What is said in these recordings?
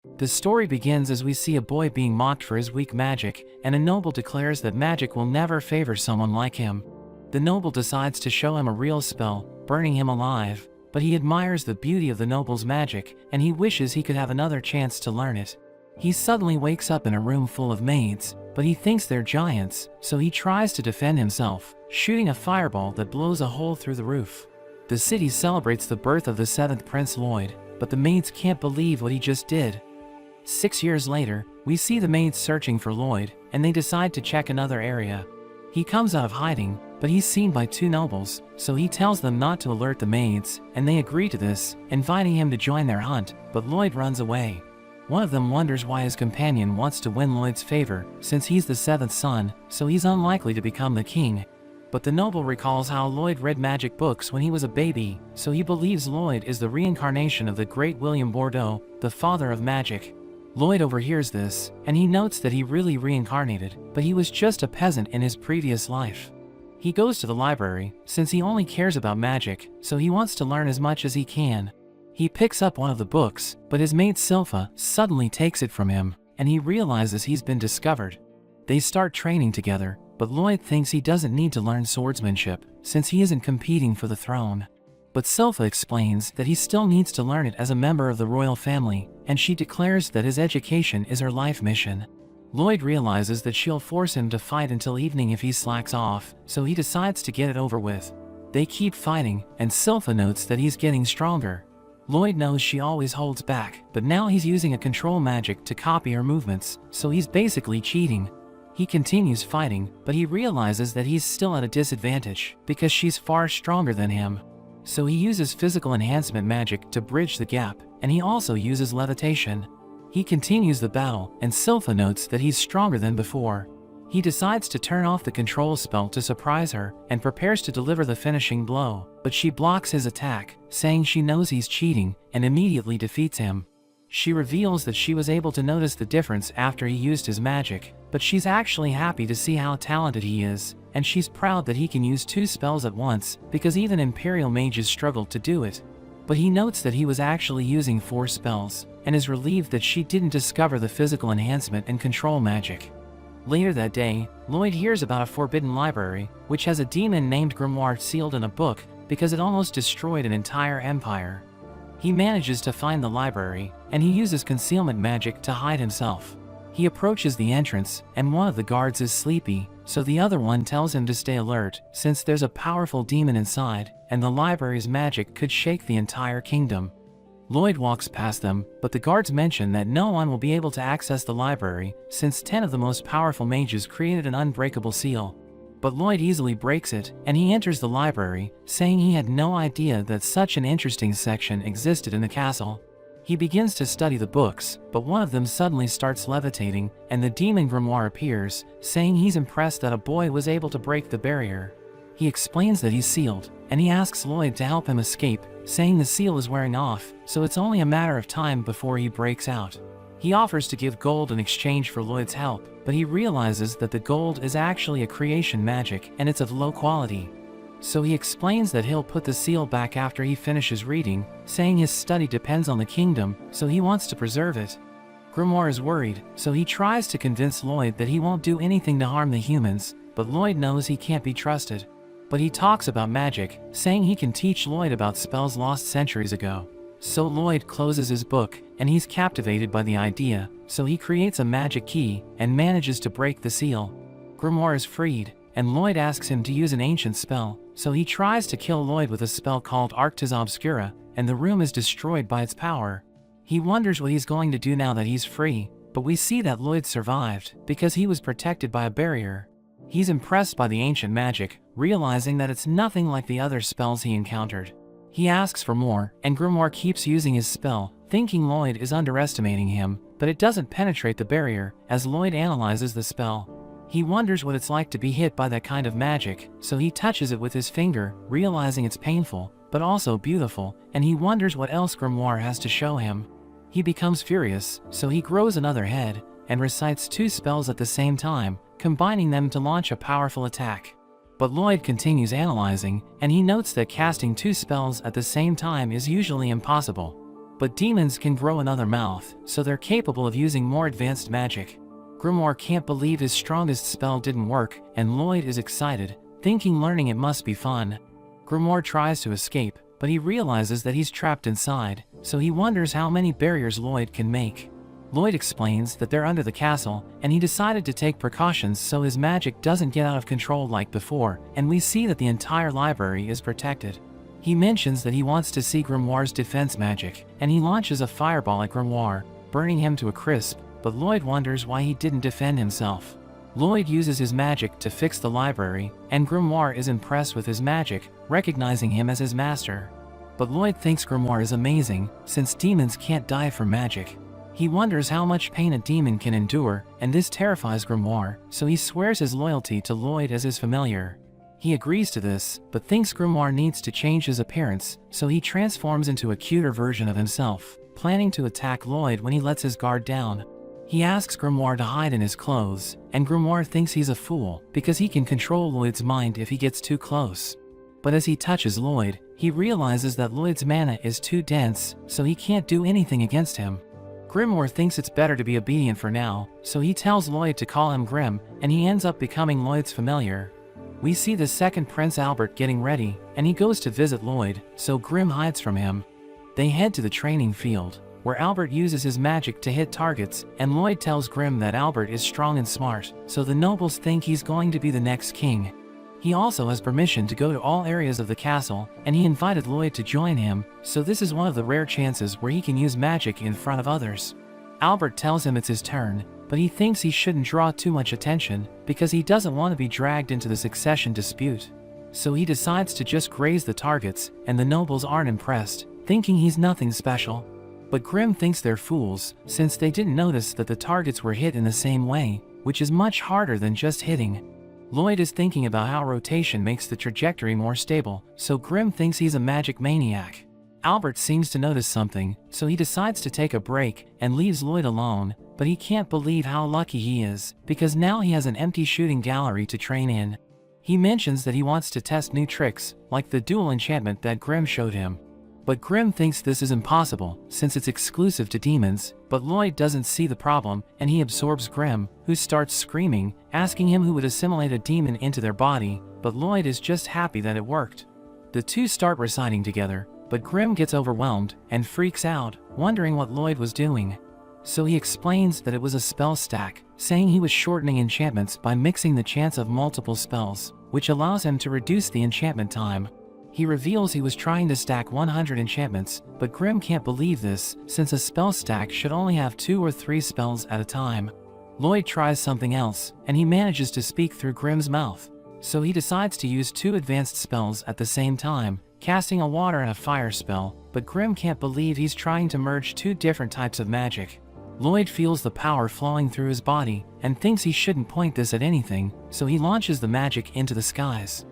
The story begins as we see a boy being mocked for his weak magic, and a noble declares that magic will never favor someone like him. The noble decides to show him a real spell, burning him alive, but he admires the beauty of the noble's magic, and he wishes he could have another chance to learn it. He suddenly wakes up in a room full of maids, but he thinks they're giants, so he tries to defend himself, shooting a fireball that blows a hole through the roof. The city celebrates the birth of the 7th Prince Lloyd, but the maids can't believe what he just did. 6 years later, we see the maids searching for Lloyd, and they decide to check another area. He comes out of hiding, but he's seen by 2 nobles, so he tells them not to alert the maids, and they agree to this, inviting him to join their hunt, but Lloyd runs away. One of them wonders why his companion wants to win Lloyd's favor, since he's the 7th son, so he's unlikely to become the king. But the noble recalls how Lloyd read magic books when he was a baby, so he believes Lloyd is the reincarnation of the great William Bordeaux, the father of magic. Lloyd overhears this, and he notes that he really reincarnated, but he was just a peasant in his previous life. He goes to the library, since he only cares about magic, so he wants to learn as much as he can. He picks up one of the books, but his maid Silpha suddenly takes it from him, and he realizes he's been discovered. They start training together, but Lloyd thinks he doesn't need to learn swordsmanship, since he isn't competing for the throne. But Silpha explains that he still needs to learn it as a member of the royal family, and she declares that his education is her life mission. Lloyd realizes that she'll force him to fight until evening if he slacks off, so he decides to get it over with. They keep fighting, and Silpha notes that he's getting stronger. Lloyd knows she always holds back, but now he's using a control magic to copy her movements, so he's basically cheating. He continues fighting, but he realizes that he's still at a disadvantage, because she's far stronger than him. So he uses physical enhancement magic to bridge the gap, and he also uses levitation. He continues the battle, and Silpha notes that he's stronger than before. He decides to turn off the control spell to surprise her, and prepares to deliver the finishing blow, but she blocks his attack, saying she knows he's cheating, and immediately defeats him. She reveals that she was able to notice the difference after he used his magic, but she's actually happy to see how talented he is, and she's proud that he can use 2 spells at once, because even Imperial mages struggled to do it. But he notes that he was actually using 4 spells, and is relieved that she didn't discover the physical enhancement and control magic. Later that day, Lloyd hears about a forbidden library, which has a demon named Grimoire sealed in a book, because it almost destroyed an entire empire. He manages to find the library, and he uses concealment magic to hide himself. He approaches the entrance, and one of the guards is sleepy, so the other one tells him to stay alert, since there's a powerful demon inside, and the library's magic could shake the entire kingdom. Lloyd walks past them, but the guards mention that no one will be able to access the library, since 10 of the most powerful mages created an unbreakable seal. But Lloyd easily breaks it, and he enters the library, saying he had no idea that such an interesting section existed in the castle. He begins to study the books, but one of them suddenly starts levitating, and the demon Grimoire appears, saying he's impressed that a boy was able to break the barrier. He explains that he's sealed, and he asks Lloyd to help him escape, saying the seal is wearing off, so it's only a matter of time before he breaks out. He offers to give gold in exchange for Lloyd's help, but he realizes that the gold is actually a creation magic and it's of low quality. So he explains that he'll put the seal back after he finishes reading, saying his study depends on the kingdom, so he wants to preserve it. Grimoire is worried, so he tries to convince Lloyd that he won't do anything to harm the humans, but Lloyd knows he can't be trusted. But he talks about magic, saying he can teach Lloyd about spells lost centuries ago. So Lloyd closes his book, and he's captivated by the idea, so he creates a magic key, and manages to break the seal. Grimoire is freed, and Lloyd asks him to use an ancient spell, so he tries to kill Lloyd with a spell called Arctis Obscura, and the room is destroyed by its power. He wonders what he's going to do now that he's free, but we see that Lloyd survived, because he was protected by a barrier. He's impressed by the ancient magic, realizing that it's nothing like the other spells he encountered. He asks for more, and Grimoire keeps using his spell, thinking Lloyd is underestimating him, but it doesn't penetrate the barrier, as Lloyd analyzes the spell. He wonders what it's like to be hit by that kind of magic, so he touches it with his finger, realizing it's painful, but also beautiful, and he wonders what else Grimoire has to show him. He becomes furious, so he grows another head, and recites 2 spells at the same time, combining them to launch a powerful attack. But Lloyd continues analyzing, and he notes that casting 2 spells at the same time is usually impossible. But demons can grow another mouth, so they're capable of using more advanced magic. Grimoire can't believe his strongest spell didn't work, and Lloyd is excited, thinking learning it must be fun. Grimoire tries to escape, but he realizes that he's trapped inside, so he wonders how many barriers Lloyd can make. Lloyd explains that they're under the castle, and he decided to take precautions so his magic doesn't get out of control like before, and we see that the entire library is protected. He mentions that he wants to see Grimoire's defense magic, and he launches a fireball at Grimoire, burning him to a crisp, but Lloyd wonders why he didn't defend himself. Lloyd uses his magic to fix the library, and Grimoire is impressed with his magic, recognizing him as his master. But Lloyd thinks Grimoire is amazing, since demons can't die from magic. He wonders how much pain a demon can endure, and this terrifies Grimoire, so he swears his loyalty to Lloyd as his familiar. He agrees to this, but thinks Grimoire needs to change his appearance, so he transforms into a cuter version of himself, planning to attack Lloyd when he lets his guard down. He asks Grimoire to hide in his clothes, and Grimoire thinks he's a fool, because he can control Lloyd's mind if he gets too close. But as he touches Lloyd, he realizes that Lloyd's mana is too dense, so he can't do anything against him. Grimoire thinks it's better to be obedient for now, so he tells Lloyd to call him Grim, and he ends up becoming Lloyd's familiar. We see the second Prince Albert getting ready, and he goes to visit Lloyd, so Grim hides from him. They head to the training field, where Albert uses his magic to hit targets, and Lloyd tells Grim that Albert is strong and smart, so the nobles think he's going to be the next king. He also has permission to go to all areas of the castle, and he invited Lloyd to join him, so this is one of the rare chances where he can use magic in front of others. Albert tells him it's his turn, but he thinks he shouldn't draw too much attention, because he doesn't want to be dragged into the succession dispute. So he decides to just graze the targets, and the nobles aren't impressed, thinking he's nothing special. But Grim thinks they're fools, since they didn't notice that the targets were hit in the same way, which is much harder than just hitting. Lloyd is thinking about how rotation makes the trajectory more stable, so Grim thinks he's a magic maniac. Albert seems to notice something, so he decides to take a break and leaves Lloyd alone, but he can't believe how lucky he is, because now he has an empty shooting gallery to train in. He mentions that he wants to test new tricks, like the dual enchantment that Grim showed him. But Grim thinks this is impossible, since it's exclusive to demons, but Lloyd doesn't see the problem, and he absorbs Grim, who starts screaming, asking him who would assimilate a demon into their body, but Lloyd is just happy that it worked. The two start reciting together, but Grim gets overwhelmed and freaks out, wondering what Lloyd was doing. So he explains that it was a spell stack, saying he was shortening enchantments by mixing the chance of multiple spells, which allows him to reduce the enchantment time. He reveals he was trying to stack 100 enchantments, but Grim can't believe this, since a spell stack should only have 2 or 3 spells at a time. Lloyd tries something else, and he manages to speak through Grim's mouth. So he decides to use 2 advanced spells at the same time, casting a water and a fire spell, but Grim can't believe he's trying to merge 2 different types of magic. Lloyd feels the power flowing through his body, and thinks he shouldn't point this at anything, so he launches the magic into the skies.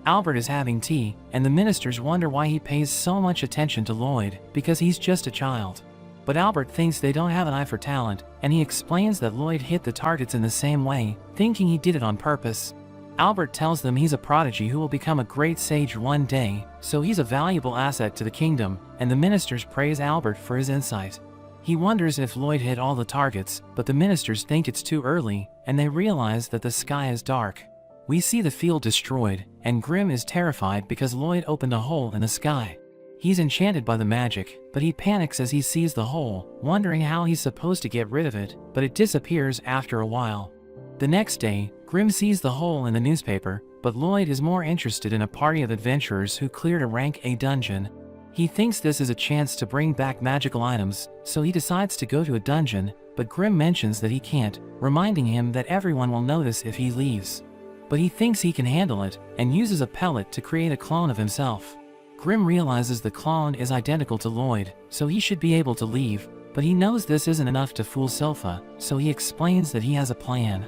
Albert is having tea, and the ministers wonder why he pays so much attention to Lloyd, because he's just a child. But Albert thinks they don't have an eye for talent, and he explains that Lloyd hit the targets in the same way, thinking he did it on purpose. Albert tells them he's a prodigy who will become a great sage one day, so he's a valuable asset to the kingdom, and the ministers praise Albert for his insight. He wonders if Lloyd hit all the targets, but the ministers think it's too early, and they realize that the sky is dark. We see the field destroyed, and Grim is terrified because Lloyd opened a hole in the sky. He's enchanted by the magic, but he panics as he sees the hole, wondering how he's supposed to get rid of it, but it disappears after a while. The next day, Grim sees the hole in the newspaper, but Lloyd is more interested in a party of adventurers who cleared a rank A dungeon. He thinks this is a chance to bring back magical items, so he decides to go to a dungeon, but Grim mentions that he can't, reminding him that everyone will notice if he leaves. But he thinks he can handle it, and uses a pellet to create a clone of himself. Grim realizes the clone is identical to Lloyd, so he should be able to leave, but he knows this isn't enough to fool Silpha, so he explains that he has a plan.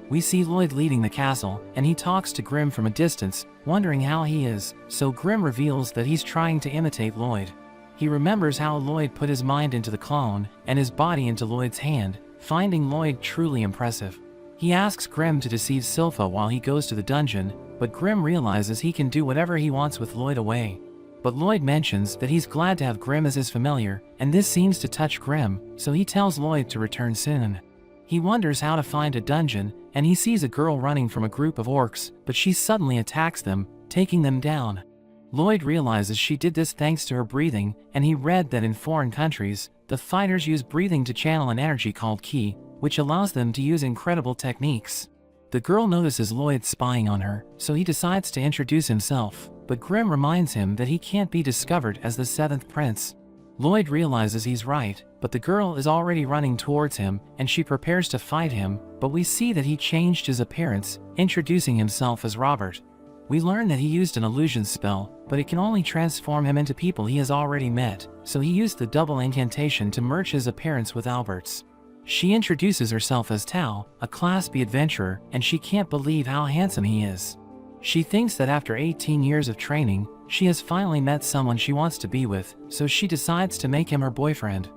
We see Lloyd leading the castle, and he talks to Grim from a distance, wondering how he is, so Grim reveals that he's trying to imitate Lloyd. He remembers how Lloyd put his mind into the clone, and his body into Lloyd's hand, finding Lloyd truly impressive. He asks Grim to deceive Silpha while he goes to the dungeon, but Grim realizes he can do whatever he wants with Lloyd away. But Lloyd mentions that he's glad to have Grim as his familiar, and this seems to touch Grim, so he tells Lloyd to return soon. He wonders how to find a dungeon, and he sees a girl running from a group of orcs, but she suddenly attacks them, taking them down. Lloyd realizes she did this thanks to her breathing, and he read that in foreign countries, the fighters use breathing to channel an energy called ki, which allows them to use incredible techniques. The girl notices Lloyd spying on her, so he decides to introduce himself, but Grim reminds him that he can't be discovered as the seventh prince. Lloyd realizes he's right, but the girl is already running towards him, and she prepares to fight him, but we see that he changed his appearance, introducing himself as Robert. We learn that he used an illusion spell, but it can only transform him into people he has already met, so he used the double incantation to merge his appearance with Albert's. She introduces herself as Tao, a Class B adventurer, and she can't believe how handsome he is. She thinks that after 18 years of training, she has finally met someone she wants to be with, so she decides to make him her boyfriend.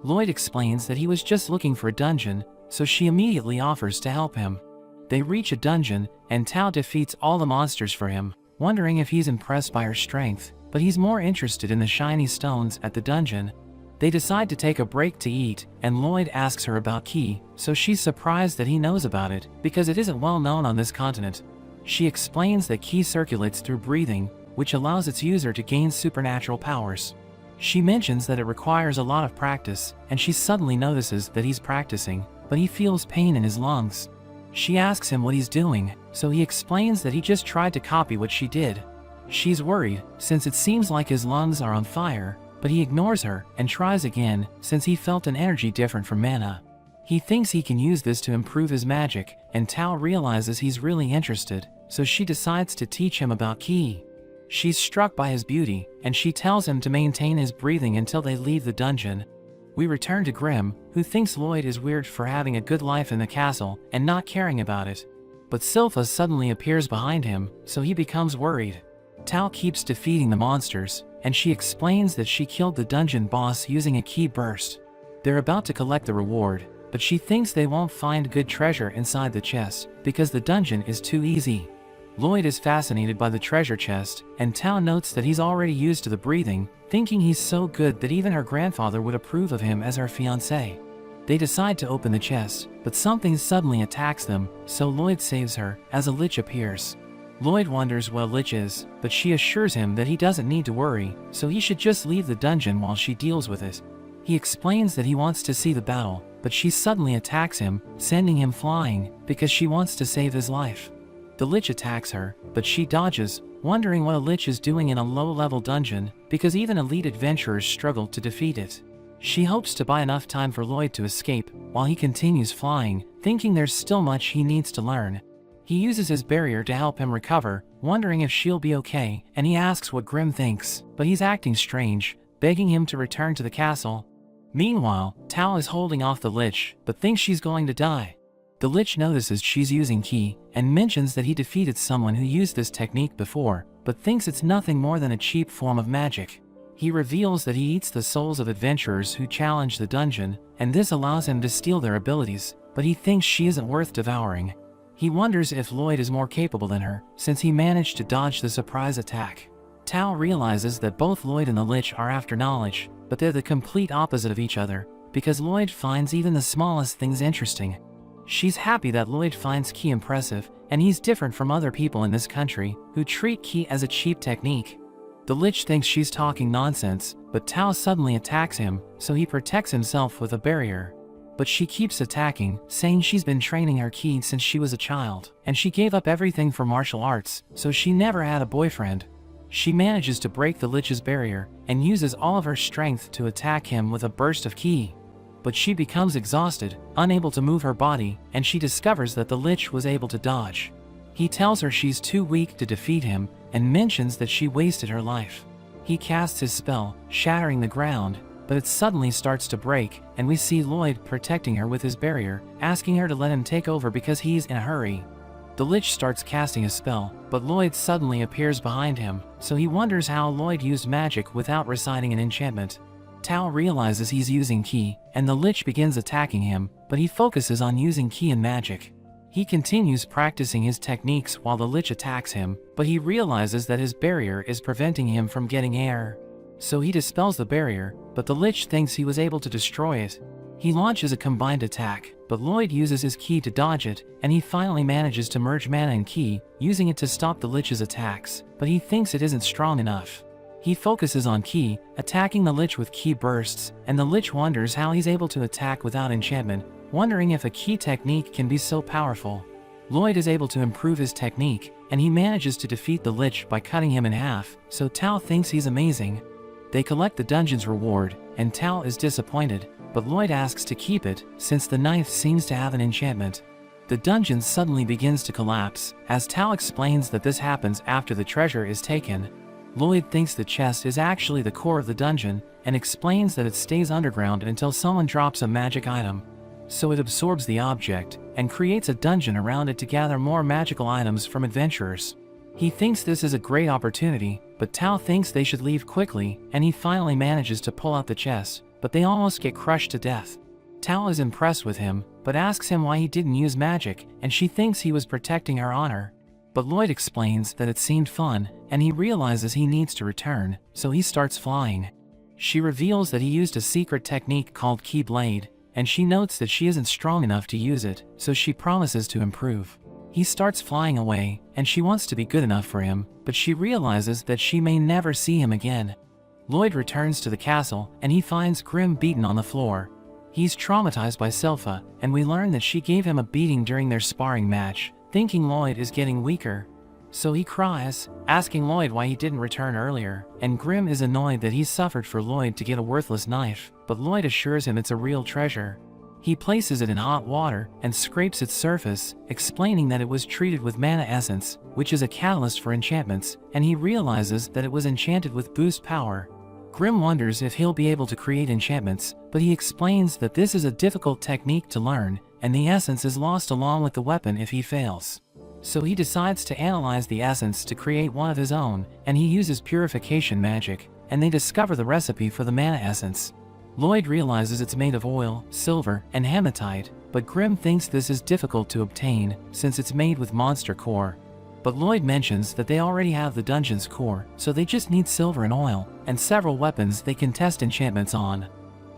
Lloyd explains that he was just looking for a dungeon, so she immediately offers to help him. They reach a dungeon, and Tao defeats all the monsters for him, wondering if he's impressed by her strength, but he's more interested in the shiny stones at the dungeon. They decide to take a break to eat, and Lloyd asks her about ki, so she's surprised that he knows about it, because it isn't well known on this continent. She explains that ki circulates through breathing, which allows its user to gain supernatural powers. She mentions that it requires a lot of practice, and she suddenly notices that he's practicing, but he feels pain in his lungs. She asks him what he's doing, so he explains that he just tried to copy what she did. She's worried, since it seems like his lungs are on fire, but he ignores her and tries again, since he felt an energy different from mana. He thinks he can use this to improve his magic, and Tao realizes he's really interested, so she decides to teach him about ki. She's struck by his beauty, and she tells him to maintain his breathing until they leave the dungeon. We return to Grim, who thinks Lloyd is weird for having a good life in the castle and not caring about it. But Silpha suddenly appears behind him, so he becomes worried. Tao keeps defeating the monsters, and she explains that she killed the dungeon boss using a ki burst. They're about to collect the reward, but she thinks they won't find good treasure inside the chest because the dungeon is too easy. Lloyd is fascinated by the treasure chest, and Tao notes that he's already used to the breathing, thinking he's so good that even her grandfather would approve of him as her fiancé. They decide to open the chest, but something suddenly attacks them, so Lloyd saves her, as a lich appears. Lloyd wonders what a lich is, but she assures him that he doesn't need to worry, so he should just leave the dungeon while she deals with it. He explains that he wants to see the battle, but she suddenly attacks him, sending him flying, because she wants to save his life. The lich attacks her, but she dodges, wondering what a lich is doing in a low-level dungeon, because even elite adventurers struggle to defeat it. She hopes to buy enough time for Lloyd to escape, while he continues flying, thinking there's still much he needs to learn. He uses his barrier to help him recover, wondering if she'll be okay, and he asks what Grim thinks, but he's acting strange, begging him to return to the castle. Meanwhile, Tao is holding off the lich, but thinks she's going to die. The lich notices she's using ki, and mentions that he defeated someone who used this technique before, but thinks it's nothing more than a cheap form of magic. He reveals that he eats the souls of adventurers who challenge the dungeon, and this allows him to steal their abilities, but he thinks she isn't worth devouring. He wonders if Lloyd is more capable than her, since he managed to dodge the surprise attack. Tao realizes that both Lloyd and the lich are after knowledge, but they're the complete opposite of each other, because Lloyd finds even the smallest things interesting. She's happy that Lloyd finds ki impressive, and he's different from other people in this country, who treat ki as a cheap technique. The lich thinks she's talking nonsense, but Tao suddenly attacks him, so he protects himself with a barrier. But she keeps attacking, saying she's been training her ki since she was a child, and she gave up everything for martial arts, so she never had a boyfriend. She manages to break the lich's barrier, and uses all of her strength to attack him with a burst of ki. But she becomes exhausted, unable to move her body, and she discovers that the lich was able to dodge. He tells her she's too weak to defeat him, and mentions that she wasted her life. He casts his spell, shattering the ground, but it suddenly starts to break, and we see Lloyd protecting her with his barrier, asking her to let him take over because he's in a hurry. The lich starts casting a spell, but Lloyd suddenly appears behind him, so he wonders how Lloyd used magic without reciting an enchantment. Tao realizes he's using ki, and the lich begins attacking him, but he focuses on using ki and magic. He continues practicing his techniques while the Lich attacks him, but he realizes that his barrier is preventing him from getting air. So he dispels the barrier, but the Lich thinks he was able to destroy it. He launches a combined attack, but Lloyd uses his ki to dodge it, and he finally manages to merge mana and ki, using it to stop the Lich's attacks, but he thinks it isn't strong enough. He focuses on ki, attacking the Lich with ki bursts, and the Lich wonders how he's able to attack without enchantment, wondering if a ki technique can be so powerful. Lloyd is able to improve his technique, and he manages to defeat the Lich by cutting him in half, so Tao thinks he's amazing. They collect the dungeon's reward, and Tao is disappointed, but Lloyd asks to keep it, since the knife seems to have an enchantment. The dungeon suddenly begins to collapse, as Tao explains that this happens after the treasure is taken. Lloyd thinks the chest is actually the core of the dungeon, and explains that it stays underground until someone drops a magic item. So it absorbs the object, and creates a dungeon around it to gather more magical items from adventurers. He thinks this is a great opportunity, but Tao thinks they should leave quickly, and he finally manages to pull out the chest, but they almost get crushed to death. Tao is impressed with him, but asks him why he didn't use magic, and she thinks he was protecting her honor. But Lloyd explains that it seemed fun, and he realizes he needs to return, so he starts flying. She reveals that he used a secret technique called Ki Blade, and she notes that she isn't strong enough to use it, so she promises to improve. He starts flying away, and she wants to be good enough for him, but she realizes that she may never see him again. Lloyd returns to the castle, and he finds Grim beaten on the floor. He's traumatized by Silpha, and we learn that she gave him a beating during their sparring match, thinking Lloyd is getting weaker. So he cries, asking Lloyd why he didn't return earlier, and Grim is annoyed that he's suffered for Lloyd to get a worthless knife, but Lloyd assures him it's a real treasure. He places it in hot water and scrapes its surface, explaining that it was treated with mana essence, which is a catalyst for enchantments, and he realizes that it was enchanted with boost power. Grim wonders if he'll be able to create enchantments, but he explains that this is a difficult technique to learn, and the essence is lost along with the weapon if he fails. So he decides to analyze the essence to create one of his own, and he uses purification magic, and they discover the recipe for the mana essence. Lloyd realizes it's made of oil, silver, and hematite, but Grim thinks this is difficult to obtain since it's made with monster core. But Lloyd mentions that they already have the dungeon's core, so they just need silver and oil, and several weapons they can test enchantments on.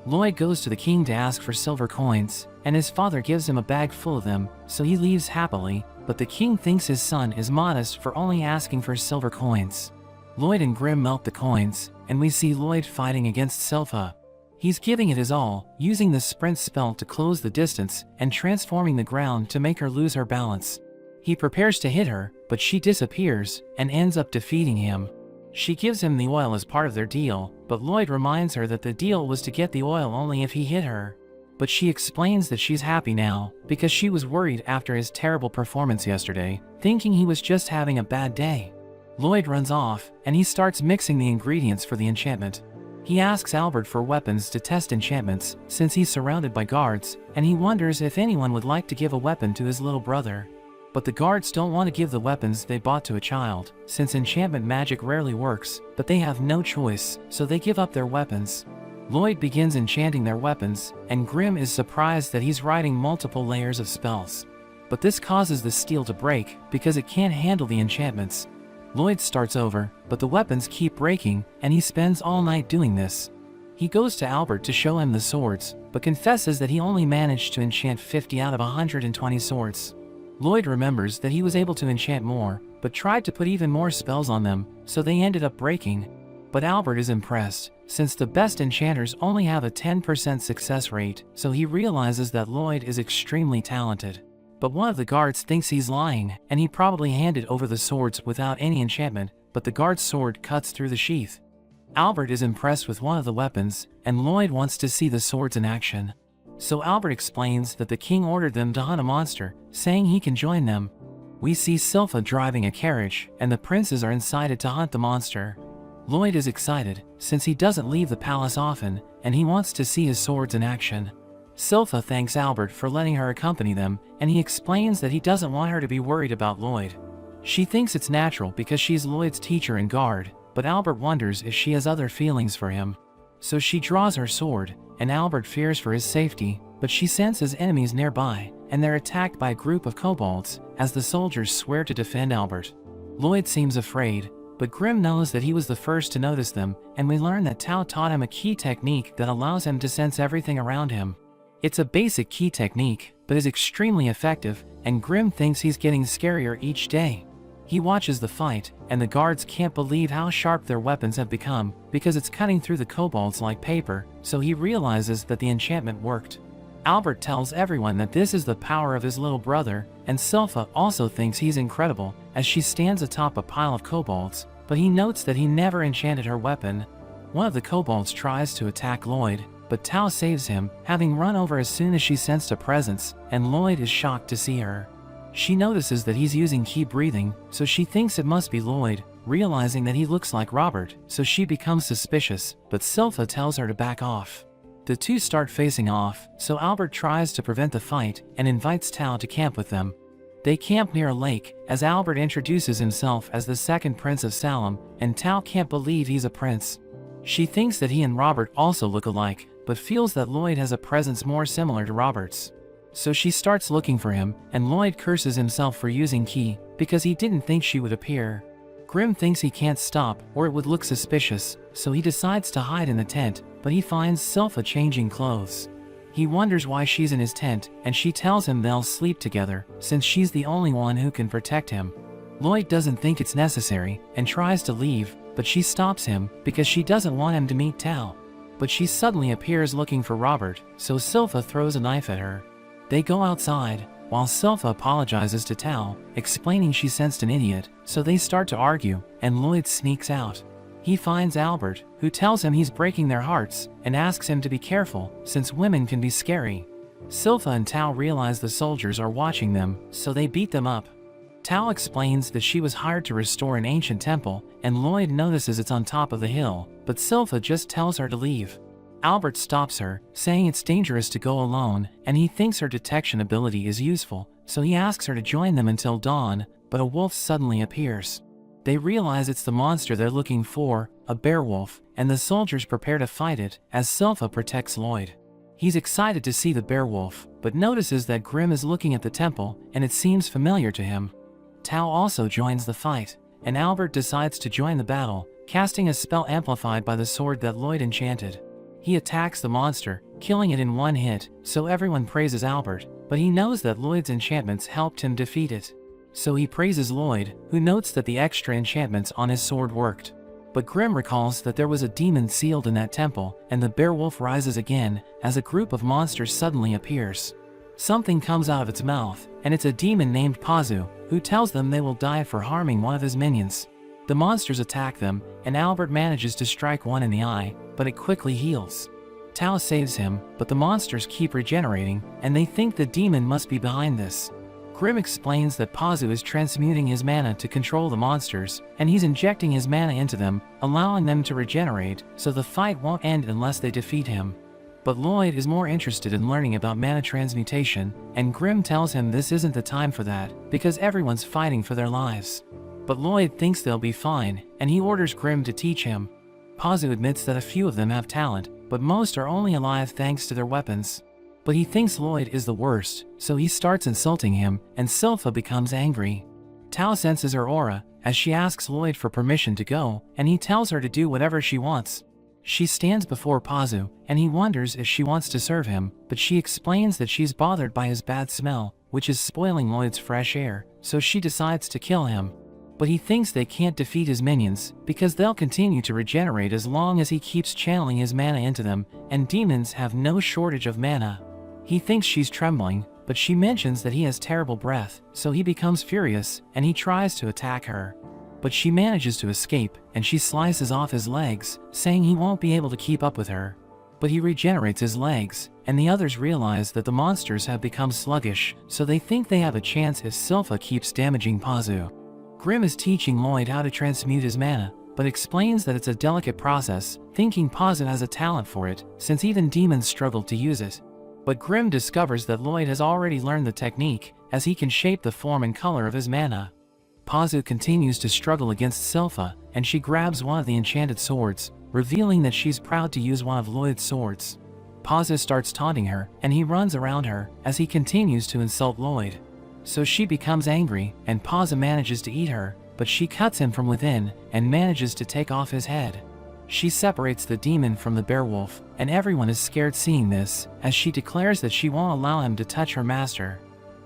Lloyd goes to the king to ask for silver coins, and his father gives him a bag full of them, so he leaves happily, but the king thinks his son is modest for only asking for silver coins. Lloyd and Grim melt the coins, and we see Lloyd fighting against Silpha. He's giving it his all, using the sprint spell to close the distance and transforming the ground to make her lose her balance. He prepares to hit her, but she disappears and ends up defeating him. She gives him the oil as part of their deal, but Lloyd reminds her that the deal was to get the oil only if he hit her. But she explains that she's happy now, because she was worried after his terrible performance yesterday, thinking he was just having a bad day. Lloyd runs off, and he starts mixing the ingredients for the enchantment. He asks Albert for weapons to test enchantments, since he's surrounded by guards, and he wonders if anyone would like to give a weapon to his little brother. But the guards don't want to give the weapons they bought to a child, since enchantment magic rarely works, but they have no choice, so they give up their weapons. Lloyd begins enchanting their weapons, and Grim is surprised that he's writing multiple layers of spells. But this causes the steel to break, because it can't handle the enchantments. Lloyd starts over, but the weapons keep breaking, and he spends all night doing this. He goes to Albert to show him the swords, but confesses that he only managed to enchant 50 out of 120 swords. Lloyd remembers that he was able to enchant more, but tried to put even more spells on them, so they ended up breaking. But Albert is impressed, since the best enchanters only have a 10% success rate, so he realizes that Lloyd is extremely talented. But one of the guards thinks he's lying, and he probably handed over the swords without any enchantment, but the guard's sword cuts through the sheath. Albert is impressed with one of the weapons, and Lloyd wants to see the swords in action. So Albert explains that the king ordered them to hunt a monster, saying he can join them. We see Silpha driving a carriage, and the princes are incited to hunt the monster. Lloyd is excited, since he doesn't leave the palace often, and he wants to see his swords in action. Silpha thanks Albert for letting her accompany them, and he explains that he doesn't want her to be worried about Lloyd. She thinks it's natural because she's Lloyd's teacher and guard, but Albert wonders if she has other feelings for him. So she draws her sword, and Albert fears for his safety, but she senses enemies nearby, and they're attacked by a group of kobolds as the soldiers swear to defend Albert. Lloyd seems afraid, but Grimm knows that he was the first to notice them, and we learn that Tao taught him a key technique that allows him to sense everything around him. It's a basic key technique, but is extremely effective, and Grimm thinks he's getting scarier each day. He watches the fight, and the guards can't believe how sharp their weapons have become, because it's cutting through the kobolds like paper, so he realizes that the enchantment worked. Albert tells everyone that this is the power of his little brother, and Silpha also thinks he's incredible as she stands atop a pile of kobolds, but he notes that he never enchanted her weapon. One of the kobolds tries to attack Lloyd, but Tao saves him, having run over as soon as she sensed a presence, and Lloyd is shocked to see her. She notices that he's using key breathing, so she thinks it must be Lloyd, realizing that he looks like Robert, so she becomes suspicious, but Silpha tells her to back off. The two start facing off, so Albert tries to prevent the fight and invites Tao to camp with them. They camp near a lake, as Albert introduces himself as the second prince of Salem, and Tao can't believe he's a prince. She thinks that he and Robert also look alike, but feels that Lloyd has a presence more similar to Robert's. So she starts looking for him, and Lloyd curses himself for using key, because he didn't think she would appear. Grimm thinks he can't stop, or it would look suspicious, so he decides to hide in the tent, but he finds Silpha changing clothes. He wonders why she's in his tent, and she tells him they'll sleep together, since she's the only one who can protect him. Lloyd doesn't think it's necessary, and tries to leave, but she stops him, because she doesn't want him to meet Tao. But she suddenly appears looking for Robert, so Silpha throws a knife at her. They go outside, while Silpha apologizes to Tao, explaining she sensed an idiot, so they start to argue, and Lloyd sneaks out. He finds Albert, who tells him he's breaking their hearts, and asks him to be careful, since women can be scary. Silpha and Tao realize the soldiers are watching them, so they beat them up. Tao explains that she was hired to restore an ancient temple, and Lloyd notices it's on top of the hill, but Silpha just tells her to leave. Albert stops her, saying it's dangerous to go alone, and he thinks her detection ability is useful, so he asks her to join them until dawn, but a wolf suddenly appears. They realize it's the monster they're looking for, a beowulf, and the soldiers prepare to fight it, as Silpha protects Lloyd. He's excited to see the beowulf, but notices that Grimm is looking at the temple, and it seems familiar to him. Tao also joins the fight, and Albert decides to join the battle, casting a spell amplified by the sword that Lloyd enchanted. He attacks the monster, killing it in one hit, so everyone praises Albert, but he knows that Lloyd's enchantments helped him defeat it. So he praises Lloyd, who notes that the extra enchantments on his sword worked. But Grimm recalls that there was a demon sealed in that temple, and the beowulf rises again, as a group of monsters suddenly appears. Something comes out of its mouth, and it's a demon named Pazu, who tells them they will die for harming one of his minions. The monsters attack them, and Albert manages to strike one in the eye, but it quickly heals. Tao saves him, but the monsters keep regenerating, and they think the demon must be behind this. Grimm explains that Pazu is transmuting his mana to control the monsters, and he's injecting his mana into them, allowing them to regenerate, so the fight won't end unless they defeat him. But Lloyd is more interested in learning about mana transmutation, and Grimm tells him this isn't the time for that, because everyone's fighting for their lives. But Lloyd thinks they'll be fine, and he orders Grimm to teach him. Pazu admits that a few of them have talent, but most are only alive thanks to their weapons. But he thinks Lloyd is the worst, so he starts insulting him, and Silpha becomes angry. Tao senses her aura, as she asks Lloyd for permission to go, and he tells her to do whatever she wants. She stands before Pazu, and he wonders if she wants to serve him, but she explains that she's bothered by his bad smell, which is spoiling Lloyd's fresh air, so she decides to kill him. But he thinks they can't defeat his minions, because they'll continue to regenerate as long as he keeps channeling his mana into them, and demons have no shortage of mana. He thinks she's trembling, but she mentions that he has terrible breath, so he becomes furious, and he tries to attack her. But she manages to escape, and she slices off his legs, saying he won't be able to keep up with her. But he regenerates his legs, and the others realize that the monsters have become sluggish, so they think they have a chance if Silpha keeps damaging Pazu. Grimm is teaching Lloyd how to transmute his mana, but explains that it's a delicate process, thinking Pazu has a talent for it, since even demons struggled to use it. But Grimm discovers that Lloyd has already learned the technique, as he can shape the form and color of his mana. Pazu continues to struggle against Silpha, and she grabs one of the enchanted swords, revealing that she's proud to use one of Lloyd's swords. Pazu starts taunting her, and he runs around her as he continues to insult Lloyd. So she becomes angry, and Pazu manages to eat her, but she cuts him from within and manages to take off his head. She separates the demon from the beowulf, and everyone is scared seeing this, as she declares that she won't allow him to touch her master.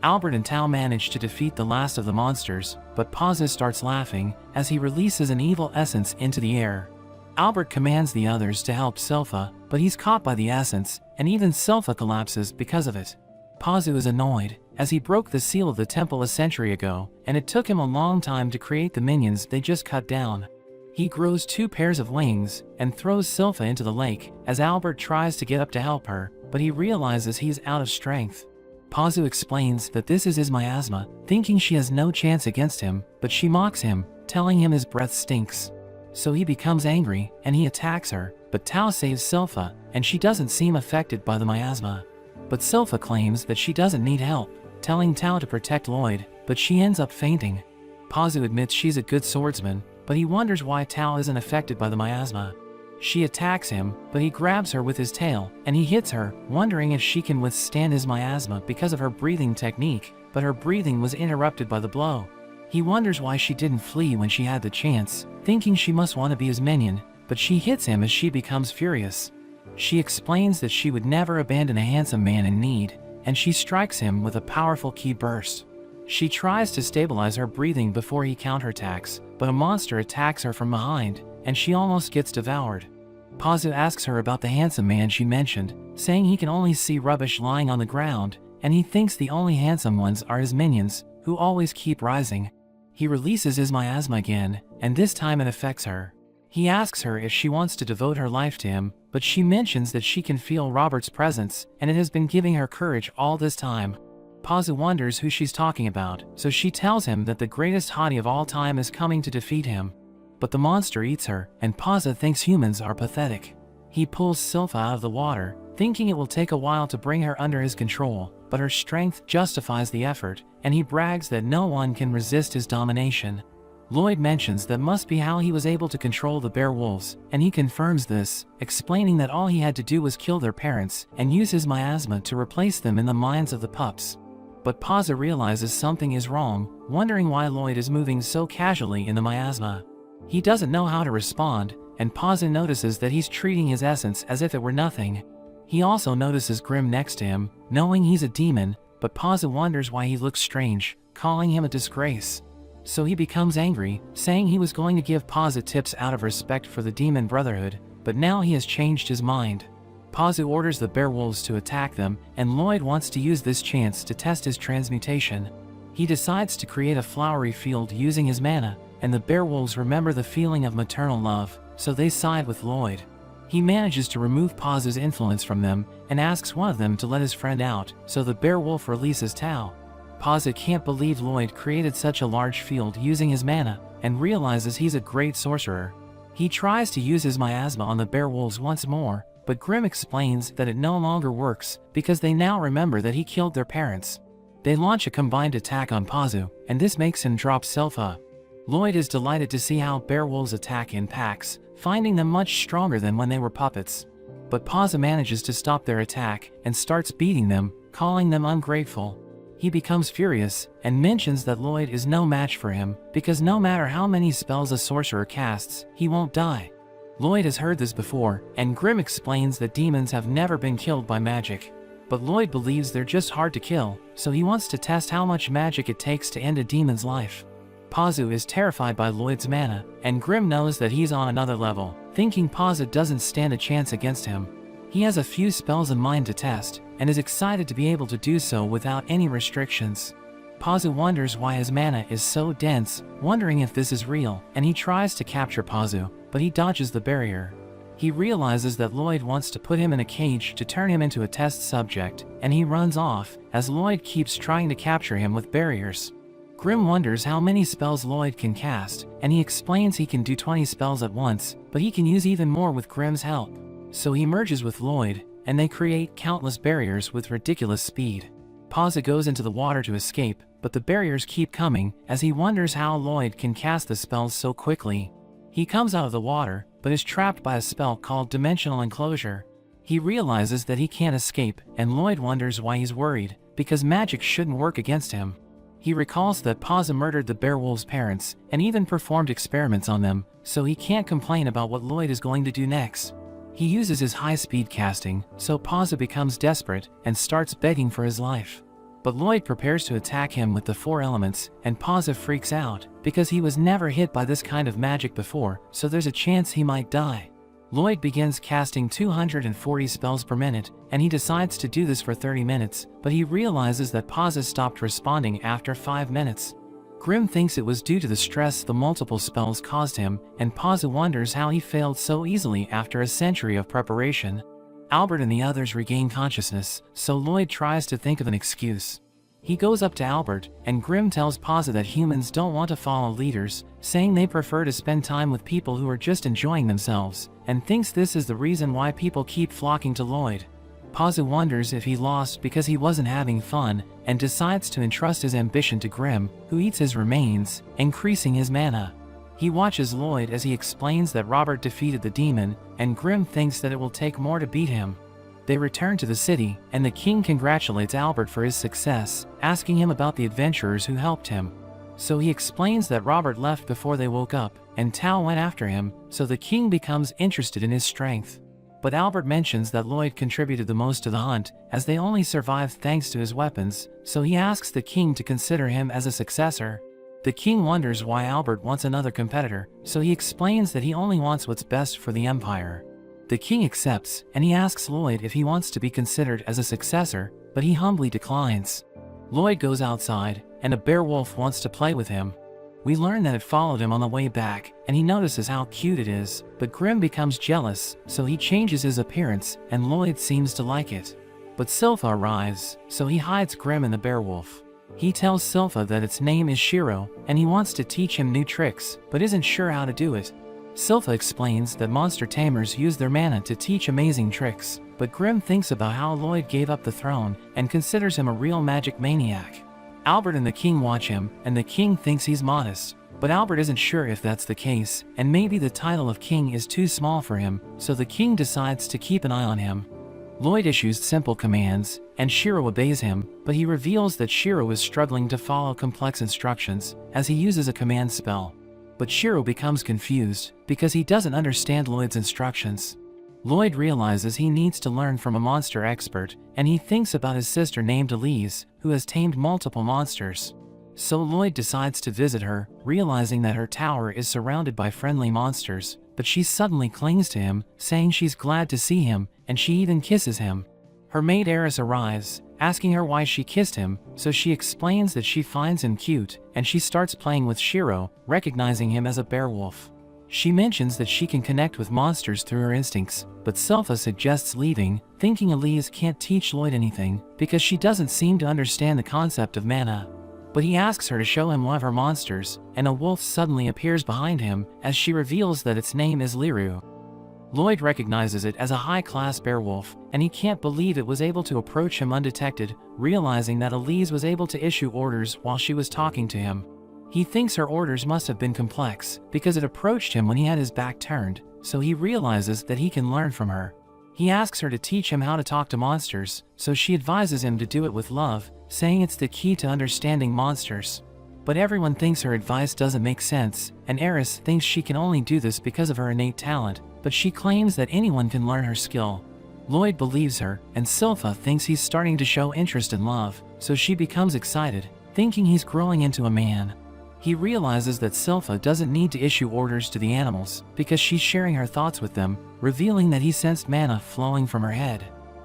Albert and Tao manage to defeat the last of the monsters, but Pazu starts laughing as he releases an evil essence into the air. Albert commands the others to help Silpha, but he's caught by the essence, and even Silpha collapses because of it. Pazu is annoyed, as he broke the seal of the temple a century ago, and it took him a long time to create the minions they just cut down. He grows 2 pairs of wings, and throws Silpha into the lake, as Albert tries to get up to help her, but he realizes he's out of strength. Pazu explains that this is his miasma, thinking she has no chance against him, but she mocks him, telling him his breath stinks. So he becomes angry, and he attacks her, but Tao saves Silpha, and she doesn't seem affected by the miasma. But Silpha claims that she doesn't need help, telling Tao to protect Lloyd, but she ends up fainting. Pazu admits she's a good swordsman, but he wonders why Tao isn't affected by the miasma. She attacks him, but he grabs her with his tail, and he hits her, wondering if she can withstand his miasma because of her breathing technique, but her breathing was interrupted by the blow. He wonders why she didn't flee when she had the chance, thinking she must want to be his minion, but she hits him as she becomes furious. She explains that she would never abandon a handsome man in need, and she strikes him with a powerful ki burst. She tries to stabilize her breathing before he counterattacks, but a monster attacks her from behind, and she almost gets devoured. Pazu asks her about the handsome man she mentioned, saying he can only see rubbish lying on the ground, and he thinks the only handsome ones are his minions, who always keep rising. He releases his miasma again, and this time it affects her. He asks her if she wants to devote her life to him, but she mentions that she can feel Robert's presence, and it has been giving her courage all this time. Pazu wonders who she's talking about, so she tells him that the greatest hottie of all time is coming to defeat him. But the monster eats her, and Pazu thinks humans are pathetic. He pulls Silpha out of the water, thinking it will take a while to bring her under his control, but her strength justifies the effort, and he brags that no one can resist his domination. Lloyd mentions that must be how he was able to control the bear wolves, and he confirms this, explaining that all he had to do was kill their parents and use his miasma to replace them in the minds of the pups. But Pazu realizes something is wrong, wondering why Lloyd is moving so casually in the miasma. He doesn't know how to respond, and Pazu notices that he's treating his essence as if it were nothing. He also notices Grimm next to him, knowing he's a demon, but Pazu wonders why he looks strange, calling him a disgrace. So he becomes angry, saying he was going to give Pazu tips out of respect for the Demon Brotherhood, but now he has changed his mind. Pazu orders the beowolves to attack them, and Lloyd wants to use this chance to test his transmutation. He decides to create a flowery field using his mana, and the beowolves remember the feeling of maternal love, so they side with Lloyd. He manages to remove Pazu's influence from them, and asks one of them to let his friend out, so the beowolf releases Tao. Pazu can't believe Lloyd created such a large field using his mana, and realizes he's a great sorcerer. He tries to use his miasma on the beowolves once more, but Grimm explains that it no longer works because they now remember that he killed their parents. They launch a combined attack on Pazu, and this makes him drop Silpha. Lloyd is delighted to see how beowolves attack in packs, finding them much stronger than when they were puppets. But Pazu manages to stop their attack and starts beating them, calling them ungrateful. He becomes furious and mentions that Lloyd is no match for him because no matter how many spells a sorcerer casts, he won't die. Lloyd has heard this before, and Grimm explains that demons have never been killed by magic. But Lloyd believes they're just hard to kill, so he wants to test how much magic it takes to end a demon's life. Pazu is terrified by Lloyd's mana, and Grimm knows that he's on another level, thinking Pazu doesn't stand a chance against him. He has a few spells in mind to test, and is excited to be able to do so without any restrictions. Pazu wonders why his mana is so dense, wondering if this is real, and he tries to capture Pazu, but he dodges the barrier. He realizes that Lloyd wants to put him in a cage to turn him into a test subject, and he runs off, as Lloyd keeps trying to capture him with barriers. Grimm wonders how many spells Lloyd can cast, and he explains he can do 20 spells at once, but he can use even more with Grimm's help. So he merges with Lloyd, and they create countless barriers with ridiculous speed. Pazu goes into the water to escape, but the barriers keep coming, as he wonders how Lloyd can cast the spells so quickly. He comes out of the water, but is trapped by a spell called Dimensional Enclosure. He realizes that he can't escape, and Lloyd wonders why he's worried, because magic shouldn't work against him. He recalls that Paza murdered the Beowulf's parents, and even performed experiments on them, so he can't complain about what Lloyd is going to do next. He uses his high-speed casting, so Paza becomes desperate and starts begging for his life. But Lloyd prepares to attack him with the four elements, and Paza freaks out, because he was never hit by this kind of magic before, so there's a chance he might die. Lloyd begins casting 240 spells per minute, and he decides to do this for 30 minutes, but he realizes that Paza stopped responding after 5 minutes. Grimm thinks it was due to the stress the multiple spells caused him, and Paza wonders how he failed so easily after a century of preparation. Albert and the others regain consciousness, so Lloyd tries to think of an excuse. He goes up to Albert, and Grimm tells Paza that humans don't want to follow leaders, saying they prefer to spend time with people who are just enjoying themselves, and thinks this is the reason why people keep flocking to Lloyd. Paza wonders if he lost because he wasn't having fun, and decides to entrust his ambition to Grimm, who eats his remains, increasing his mana. He watches Lloyd as he explains that Robert defeated the demon, and Grimm thinks that it will take more to beat him. They return to the city, and the king congratulates Albert for his success, asking him about the adventurers who helped him. So he explains that Robert left before they woke up, and Tao went after him, so the king becomes interested in his strength. But Albert mentions that Lloyd contributed the most to the hunt, as they only survived thanks to his weapons, so he asks the king to consider him as a successor. The king wonders why Albert wants another competitor, so he explains that he only wants what's best for the empire. The king accepts, and he asks Lloyd if he wants to be considered as a successor, but he humbly declines. Lloyd goes outside, and a Beowulf wants to play with him. We learn that it followed him on the way back, and he notices how cute it is, but Grimm becomes jealous, so he changes his appearance, and Lloyd seems to like it. But Silpha arrives, so he hides Grimm and the Beowulf. He tells Silpha that its name is Shiro, and he wants to teach him new tricks, but isn't sure how to do it. Silpha explains that monster tamers use their mana to teach amazing tricks, but Grimm thinks about how Lloyd gave up the throne, and considers him a real magic maniac. Albert and the king watch him, and the king thinks he's modest, but Albert isn't sure if that's the case, and maybe the title of king is too small for him, so the king decides to keep an eye on him. Lloyd issues simple commands, and Shiro obeys him, but he reveals that Shiro is struggling to follow complex instructions, as he uses a command spell. But Shiro becomes confused, because he doesn't understand Lloyd's instructions. Lloyd realizes he needs to learn from a monster expert, and he thinks about his sister named Elise, who has tamed multiple monsters. So Lloyd decides to visit her, realizing that her tower is surrounded by friendly monsters, but she suddenly clings to him, saying she's glad to see him, and she even kisses him. Her maid Eris arrives, asking her why she kissed him, so she explains that she finds him cute, and she starts playing with Shiro, recognizing him as a Beowulf. She mentions that she can connect with monsters through her instincts, but Silpha suggests leaving, thinking Elise can't teach Lloyd anything, because she doesn't seem to understand the concept of mana. But he asks her to show him one of her monsters, and a wolf suddenly appears behind him, as she reveals that its name is Liru. Lloyd recognizes it as a high-class Beowulf, and he can't believe it was able to approach him undetected, realizing that Elise was able to issue orders while she was talking to him. He thinks her orders must have been complex, because it approached him when he had his back turned, so he realizes that he can learn from her. He asks her to teach him how to talk to monsters, so she advises him to do it with love, saying it's the key to understanding monsters. But everyone thinks her advice doesn't make sense, and Eris thinks she can only do this because of her innate talent, but she claims that anyone can learn her skill. Lloyd believes her, and Silpha thinks he's starting to show interest in love, so she becomes excited, thinking he's growing into a man. He realizes that Silpha doesn't need to issue orders to the animals, because she's sharing her thoughts with them, revealing that he sensed mana flowing from her head.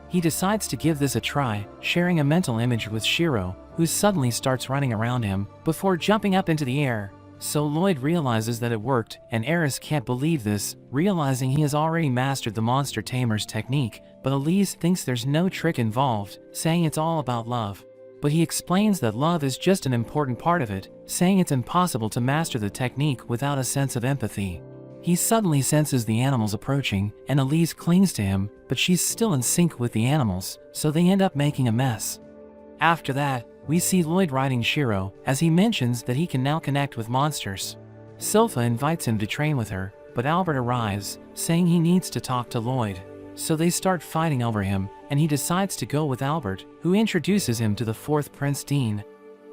He decides to give this a try, sharing a mental image with Shiro, who suddenly starts running around him, before jumping up into the air. So Lloyd realizes that it worked, and Eris can't believe this, realizing he has already mastered the monster tamer's technique, but Elise thinks there's no trick involved, saying it's all about love. But he explains that love is just an important part of it, saying it's impossible to master the technique without a sense of empathy. He suddenly senses the animals approaching, and Elise clings to him, but she's still in sync with the animals, so they end up making a mess. After that, we see Lloyd riding Shiro, as he mentions that he can now connect with monsters. Silpha invites him to train with her, but Albert arrives, saying he needs to talk to Lloyd. So they start fighting over him, and he decides to go with Albert, who introduces him to the fourth Prince Dean.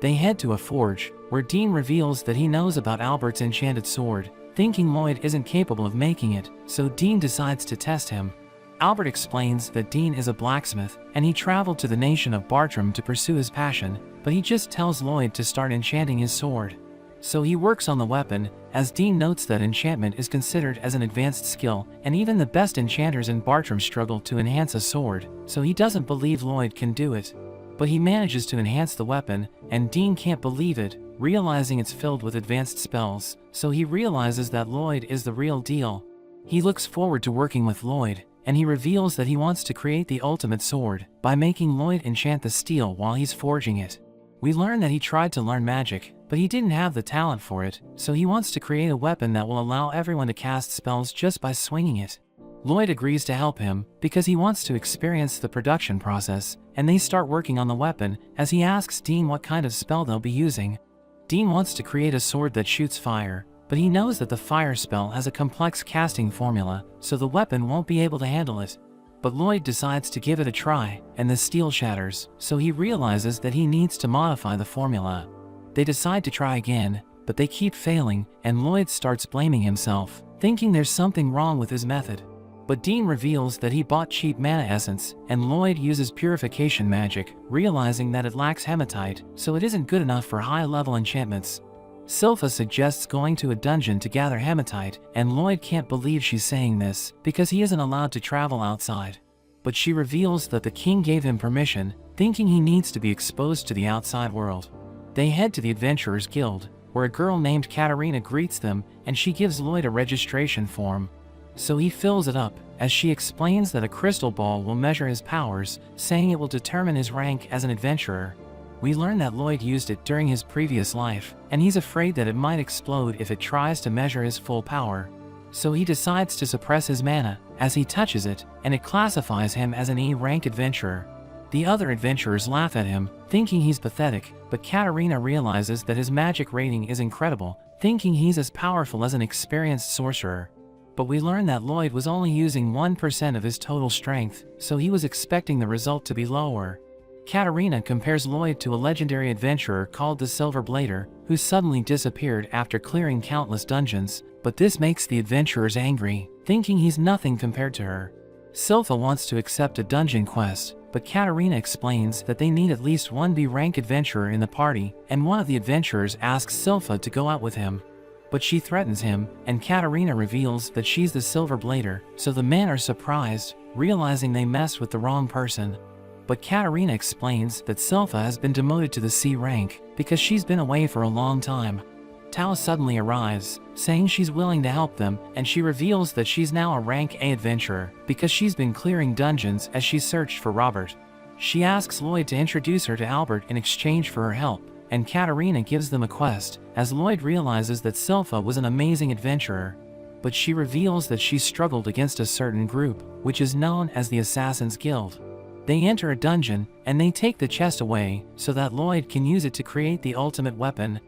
They head to a forge, where Dean reveals that he knows about Albert's enchanted sword, thinking Lloyd isn't capable of making it, so Dean decides to test him. Albert explains that Dean is a blacksmith, and he traveled to the nation of Bartram to pursue his passion, but he just tells Lloyd to start enchanting his sword. So he works on the weapon, as Dean notes that enchantment is considered as an advanced skill, and even the best enchanters in Bartram struggle to enhance a sword, so he doesn't believe Lloyd can do it. But he manages to enhance the weapon, and Dean can't believe it, realizing it's filled with advanced spells, so he realizes that Lloyd is the real deal. He looks forward to working with Lloyd, and he reveals that he wants to create the ultimate sword by making Lloyd enchant the steel while he's forging it. We learn that he tried to learn magic, but he didn't have the talent for it, so he wants to create a weapon that will allow everyone to cast spells just by swinging it. Lloyd agrees to help him because he wants to experience the production process, and they start working on the weapon as he asks Dean what kind of spell they'll be using. Dean wants to create a sword that shoots fire, but he knows that the fire spell has a complex casting formula, so the weapon won't be able to handle it. But Lloyd decides to give it a try, and the steel shatters, so he realizes that he needs to modify the formula. They decide to try again, but they keep failing, and Lloyd starts blaming himself, thinking there's something wrong with his method. But Dean reveals that he bought cheap mana essence, and Lloyd uses purification magic, realizing that it lacks hematite, so it isn't good enough for high-level enchantments. Silpha suggests going to a dungeon to gather hematite, and Lloyd can't believe she's saying this, because he isn't allowed to travel outside. But she reveals that the king gave him permission, thinking he needs to be exposed to the outside world. They head to the Adventurers Guild, where a girl named Katarina greets them, and she gives Lloyd a registration form. So he fills it up, as she explains that a crystal ball will measure his powers, saying it will determine his rank as an adventurer. We learn that Lloyd used it during his previous life, and he's afraid that it might explode if it tries to measure his full power. So he decides to suppress his mana, as he touches it, and it classifies him as an E-rank adventurer. The other adventurers laugh at him, thinking he's pathetic, but Katarina realizes that his magic rating is incredible, thinking he's as powerful as an experienced sorcerer. But we learn that Lloyd was only using 1% of his total strength, so he was expecting the result to be lower. Katarina compares Lloyd to a legendary adventurer called the Silver Blader, who suddenly disappeared after clearing countless dungeons, but this makes the adventurers angry, thinking he's nothing compared to her. Silpha wants to accept a dungeon quest, but Katarina explains that they need at least one B-rank adventurer in the party, and one of the adventurers asks Silpha to go out with him. But she threatens him, and Katarina reveals that she's the Silver Blader, so the men are surprised, realizing they messed with the wrong person. But Katarina explains that Silpha has been demoted to the C rank because she's been away for a long time. Tao suddenly arrives, saying she's willing to help them, and she reveals that she's now a rank A adventurer because she's been clearing dungeons as she searched for Robert. She asks Lloyd to introduce her to Albert in exchange for her help, and Katarina gives them a quest, as Lloyd realizes that Silpha was an amazing adventurer. But she reveals that she struggled against a certain group, which is known as the Assassin's Guild. They enter a dungeon, and they take the chest away, so that Lloyd can use it to create the ultimate weapon.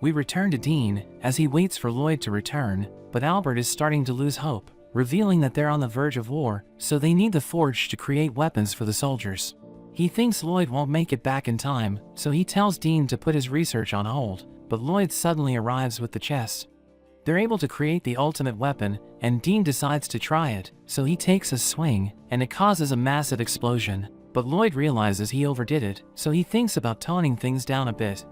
We return to Dean, as he waits for Lloyd to return, but Albert is starting to lose hope, revealing that they're on the verge of war, so they need the forge to create weapons for the soldiers. He thinks Lloyd won't make it back in time, so he tells Dean to put his research on hold, but Lloyd suddenly arrives with the chest. They're able to create the ultimate weapon, and Dean decides to try it, so he takes a swing, and it causes a massive explosion. But Lloyd realizes he overdid it, so he thinks about toning things down a bit.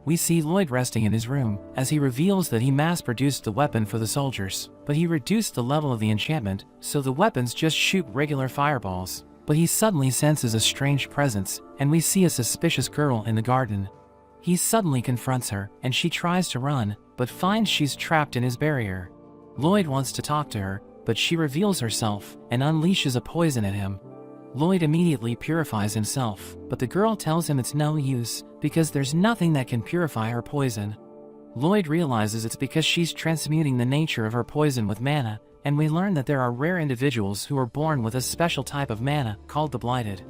We see Lloyd resting in his room, as he reveals that he mass-produced the weapon for the soldiers, but he reduced the level of the enchantment, so the weapons just shoot regular fireballs. But he suddenly senses a strange presence, and we see a suspicious girl in the garden. He suddenly confronts her, and she tries to run, but finds she's trapped in his barrier. Lloyd wants to talk to her, but she reveals herself, and unleashes a poison at him. Lloyd immediately purifies himself, but the girl tells him it's no use, because there's nothing that can purify her poison. Lloyd realizes it's because she's transmuting the nature of her poison with mana, and we learn that there are rare individuals who are born with a special type of mana, called the Blighted.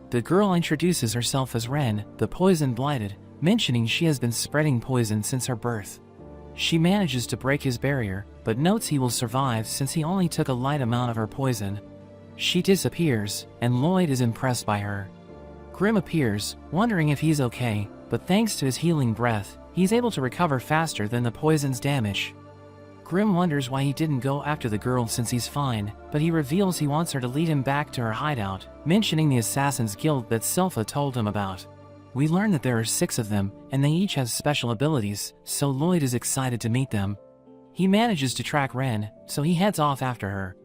The girl introduces herself as Ren, the Poison Blighted, mentioning she has been spreading poison since her birth. She manages to break his barrier, but notes he will survive since he only took a light amount of her poison. She disappears, and Lloyd is impressed by her. Grim appears, wondering if he's okay, but thanks to his healing breath, he's able to recover faster than the poison's damage. Grim wonders why he didn't go after the girl since he's fine, but he reveals he wants her to lead him back to her hideout, mentioning the Assassin's Guild that Silpha told him about. We learn that there are 6 of them, and they each have special abilities, so Lloyd is excited to meet them. He manages to track Ren, so he heads off after her.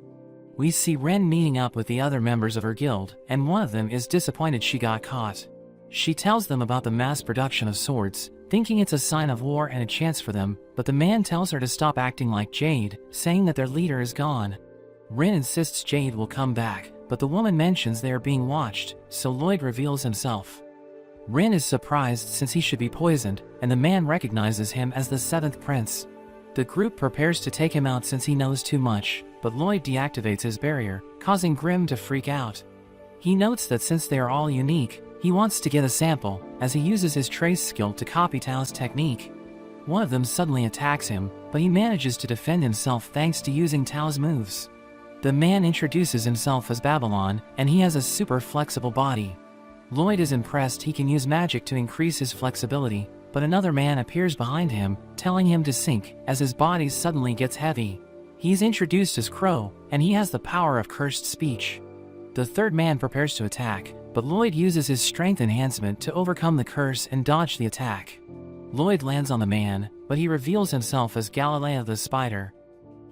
We see Ren meeting up with the other members of her guild, and one of them is disappointed she got caught. She tells them about the mass production of swords, thinking it's a sign of war and a chance for them, but the man tells her to stop acting like Jade, saying that their leader is gone. Ren insists Jade will come back, but the woman mentions they are being watched, so Lloyd reveals himself. Ren is surprised since he should be poisoned, and the man recognizes him as the 7th prince. The group prepares to take him out since he knows too much, but Lloyd deactivates his barrier, causing Grim to freak out. He notes that since they are all unique, he wants to get a sample, as he uses his trace skill to copy Tao's technique. One of them suddenly attacks him, but he manages to defend himself thanks to using Tao's moves. The man introduces himself as Babylon, and he has a super flexible body. Lloyd is impressed he can use magic to increase his flexibility, but another man appears behind him, telling him to sink, as his body suddenly gets heavy. He's introduced as Crow, and he has the power of cursed speech. The third man prepares to attack, but Lloyd uses his strength enhancement to overcome the curse and dodge the attack. Lloyd lands on the man, but he reveals himself as Galilea the Spider.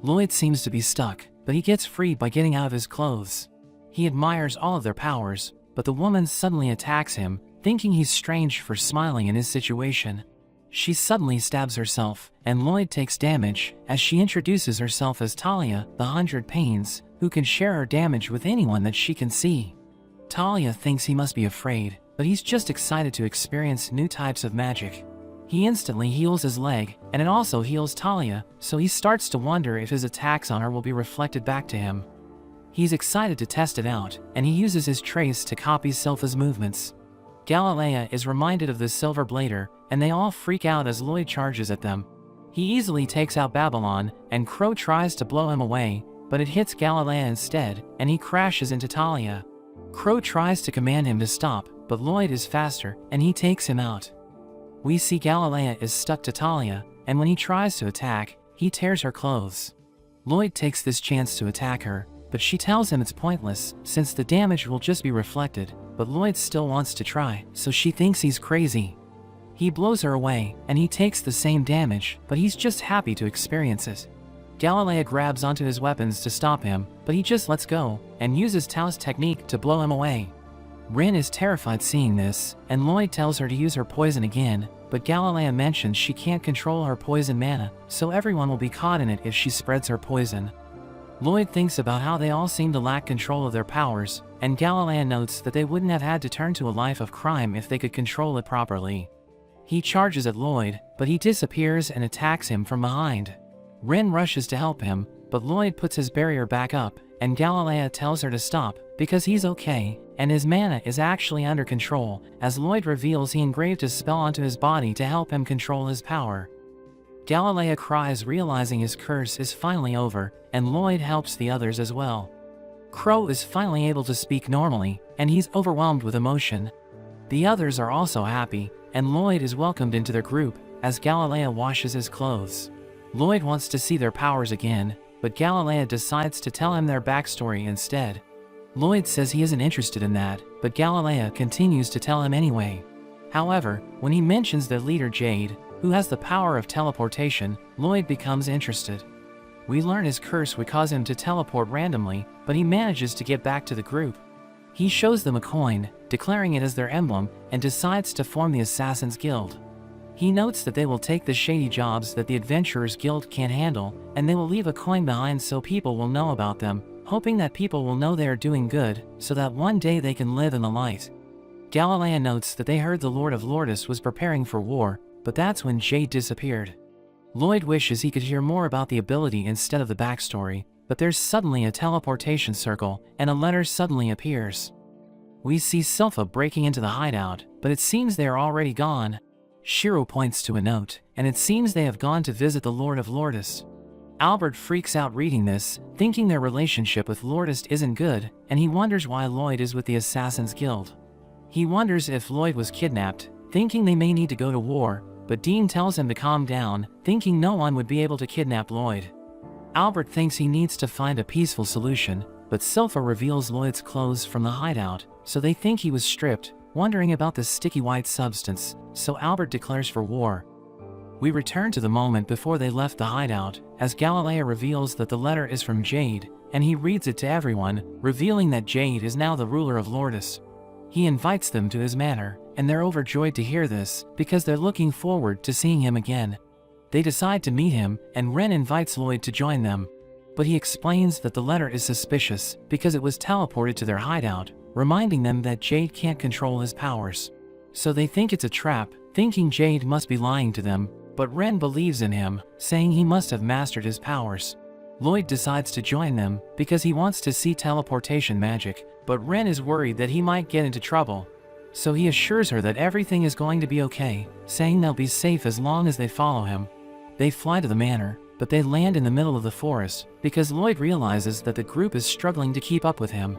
Lloyd seems to be stuck, but he gets free by getting out of his clothes. He admires all of their powers, but the woman suddenly attacks him, thinking he's strange for smiling in his situation. She suddenly stabs herself, and Lloyd takes damage, as she introduces herself as Talia, the 100 Pains, who can share her damage with anyone that she can see. Talia thinks he must be afraid, but he's just excited to experience new types of magic. He instantly heals his leg, and it also heals Talia, so he starts to wonder if his attacks on her will be reflected back to him. He's excited to test it out, and he uses his trace to copy Silpha's movements. Galilea is reminded of the Silver Blader, and they all freak out as Lloyd charges at them. He easily takes out Babylon, and Crow tries to blow him away, but it hits Galilea instead, and he crashes into Talia. Crow tries to command him to stop, but Lloyd is faster, and he takes him out. We see Galilea is stuck to Talia, and when he tries to attack, he tears her clothes. Lloyd takes this chance to attack her, but she tells him it's pointless, since the damage will just be reflected, but Lloyd still wants to try, so she thinks he's crazy. He blows her away, and he takes the same damage, but he's just happy to experience it. Galilea grabs onto his weapons to stop him, but he just lets go, and uses Tao's technique to blow him away. Ren is terrified seeing this, and Lloyd tells her to use her poison again, but Galilea mentions she can't control her poison mana, so everyone will be caught in it if she spreads her poison. Lloyd thinks about how they all seem to lack control of their powers, and Galilea notes that they wouldn't have had to turn to a life of crime if they could control it properly. He charges at Lloyd, but he disappears and attacks him from behind. Ren rushes to help him, but Lloyd puts his barrier back up, and Galilea tells her to stop, because he's okay, and his mana is actually under control, as Lloyd reveals he engraved a spell onto his body to help him control his power. Galilea cries, realizing his curse is finally over, and Lloyd helps the others as well. Crow is finally able to speak normally, and he's overwhelmed with emotion. The others are also happy, and Lloyd is welcomed into their group, as Galilea washes his clothes. Lloyd wants to see their powers again, but Galilea decides to tell him their backstory instead. Lloyd says he isn't interested in that, but Galilea continues to tell him anyway. However, when he mentions their leader Jade, who has the power of teleportation, Lloyd becomes interested. We learn his curse would cause him to teleport randomly, but he manages to get back to the group. He shows them a coin, declaring it as their emblem, and decides to form the Assassin's Guild. He notes that they will take the shady jobs that the Adventurers Guild can't handle, and they will leave a coin behind so people will know about them, hoping that people will know they are doing good, so that one day they can live in the light. Galilea notes that they heard the Lord of Lourdes was preparing for war, but that's when Jade disappeared. Lloyd wishes he could hear more about the ability instead of the backstory, but there's suddenly a teleportation circle, and a letter suddenly appears. We see Silpha breaking into the hideout, but it seems they are already gone. Shiro points to a note, and it seems they have gone to visit the Lord of Lourdes. Albert freaks out reading this, thinking their relationship with Lourdes isn't good, and he wonders why Lloyd is with the Assassin's Guild. He wonders if Lloyd was kidnapped, thinking they may need to go to war, but Dean tells him to calm down, thinking no one would be able to kidnap Lloyd. Albert thinks he needs to find a peaceful solution, but Silpha reveals Lloyd's clothes from the hideout, so they think he was stripped, wondering about the sticky white substance, so Albert declares for war. We return to the moment before they left the hideout, as Galilea reveals that the letter is from Jade, and he reads it to everyone, revealing that Jade is now the ruler of Lourdes. He invites them to his manor, and they're overjoyed to hear this, because they're looking forward to seeing him again. They decide to meet him, and Ren invites Lloyd to join them. But he explains that the letter is suspicious, because it was teleported to their hideout, reminding them that Jade can't control his powers. So they think it's a trap, thinking Jade must be lying to them, but Ren believes in him, saying he must have mastered his powers. Lloyd decides to join them, because he wants to see teleportation magic, but Ren is worried that he might get into trouble. So he assures her that everything is going to be okay, saying they'll be safe as long as they follow him. They fly to the manor, but they land in the middle of the forest, because Lloyd realizes that the group is struggling to keep up with him.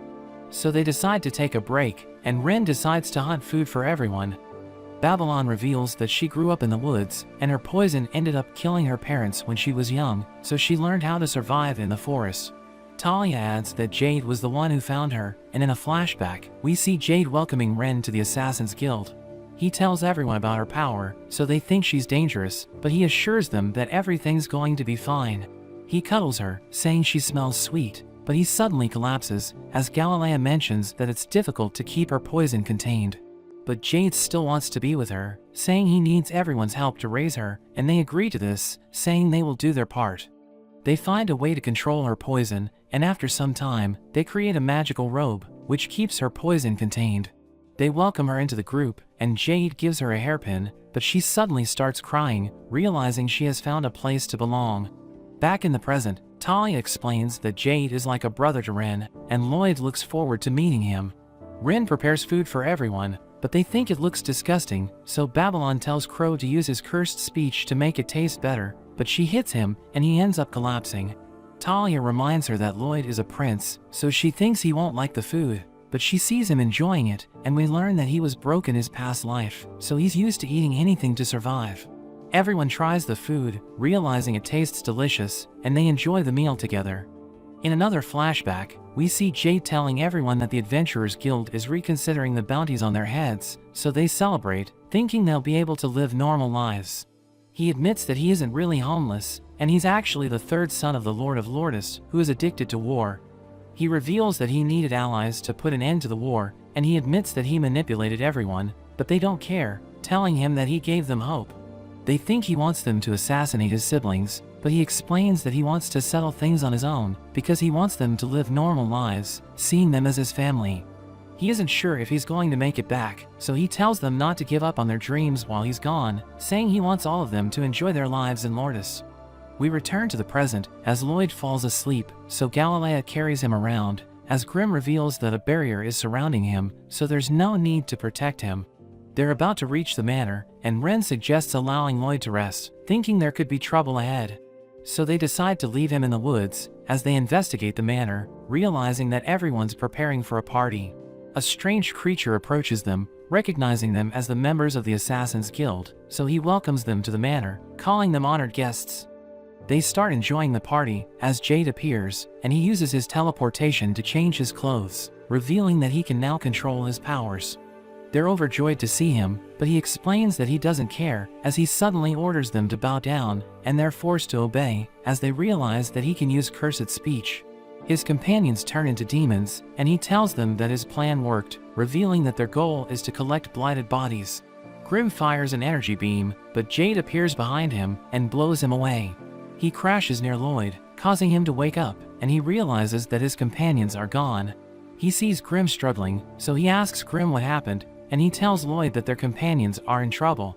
So they decide to take a break, and Ren decides to hunt food for everyone. Babylon reveals that she grew up in the woods, and her poison ended up killing her parents when she was young, so she learned how to survive in the forest. Talia adds that Jade was the one who found her, and in a flashback, we see Jade welcoming Ren to the Assassin's Guild. He tells everyone about her power, so they think she's dangerous, but he assures them that everything's going to be fine. He cuddles her, saying she smells sweet, but he suddenly collapses, as Galilea mentions that it's difficult to keep her poison contained. But Jade still wants to be with her, saying he needs everyone's help to raise her, and they agree to this, saying they will do their part. They find a way to control her poison, and after some time, they create a magical robe, which keeps her poison contained. They welcome her into the group, and Jade gives her a hairpin, but she suddenly starts crying, realizing she has found a place to belong. Back in the present, Talia explains that Jade is like a brother to Ren, and Lloyd looks forward to meeting him. Ren prepares food for everyone, but they think it looks disgusting, so Babylon tells Crow to use his cursed speech to make it taste better, but she hits him, and he ends up collapsing. Talia reminds her that Lloyd is a prince, so she thinks he won't like the food, but she sees him enjoying it, and we learn that he was broke in his past life, so he's used to eating anything to survive. Everyone tries the food, realizing it tastes delicious, and they enjoy the meal together. In another flashback, we see Jade telling everyone that the Adventurers Guild is reconsidering the bounties on their heads, so they celebrate, thinking they'll be able to live normal lives. He admits that he isn't really homeless, and he's actually the third son of the Lord of Lourdes, who is addicted to war. He reveals that he needed allies to put an end to the war, and he admits that he manipulated everyone, but they don't care, telling him that he gave them hope. They think he wants them to assassinate his siblings, but he explains that he wants to settle things on his own, because he wants them to live normal lives, seeing them as his family. He isn't sure if he's going to make it back, so he tells them not to give up on their dreams while he's gone, saying he wants all of them to enjoy their lives in Lourdes. We return to the present, as Lloyd falls asleep, so Galilea carries him around, as Grimm reveals that a barrier is surrounding him, so there's no need to protect him. They're about to reach the manor, and Ren suggests allowing Lloyd to rest, thinking there could be trouble ahead. So they decide to leave him in the woods, as they investigate the manor, realizing that everyone's preparing for a party. A strange creature approaches them, recognizing them as the members of the Assassin's Guild, so he welcomes them to the manor, calling them honored guests. They start enjoying the party, as Jade appears, and he uses his teleportation to change his clothes, revealing that he can now control his powers. They're overjoyed to see him, but he explains that he doesn't care, as he suddenly orders them to bow down, and they're forced to obey, as they realize that he can use cursed speech. His companions turn into demons, and he tells them that his plan worked, revealing that their goal is to collect blighted bodies. Grimm fires an energy beam, but Jade appears behind him and blows him away. He crashes near Lloyd, causing him to wake up, and he realizes that his companions are gone. He sees Grimm struggling, so he asks Grimm what happened, and he tells Lloyd that their companions are in trouble.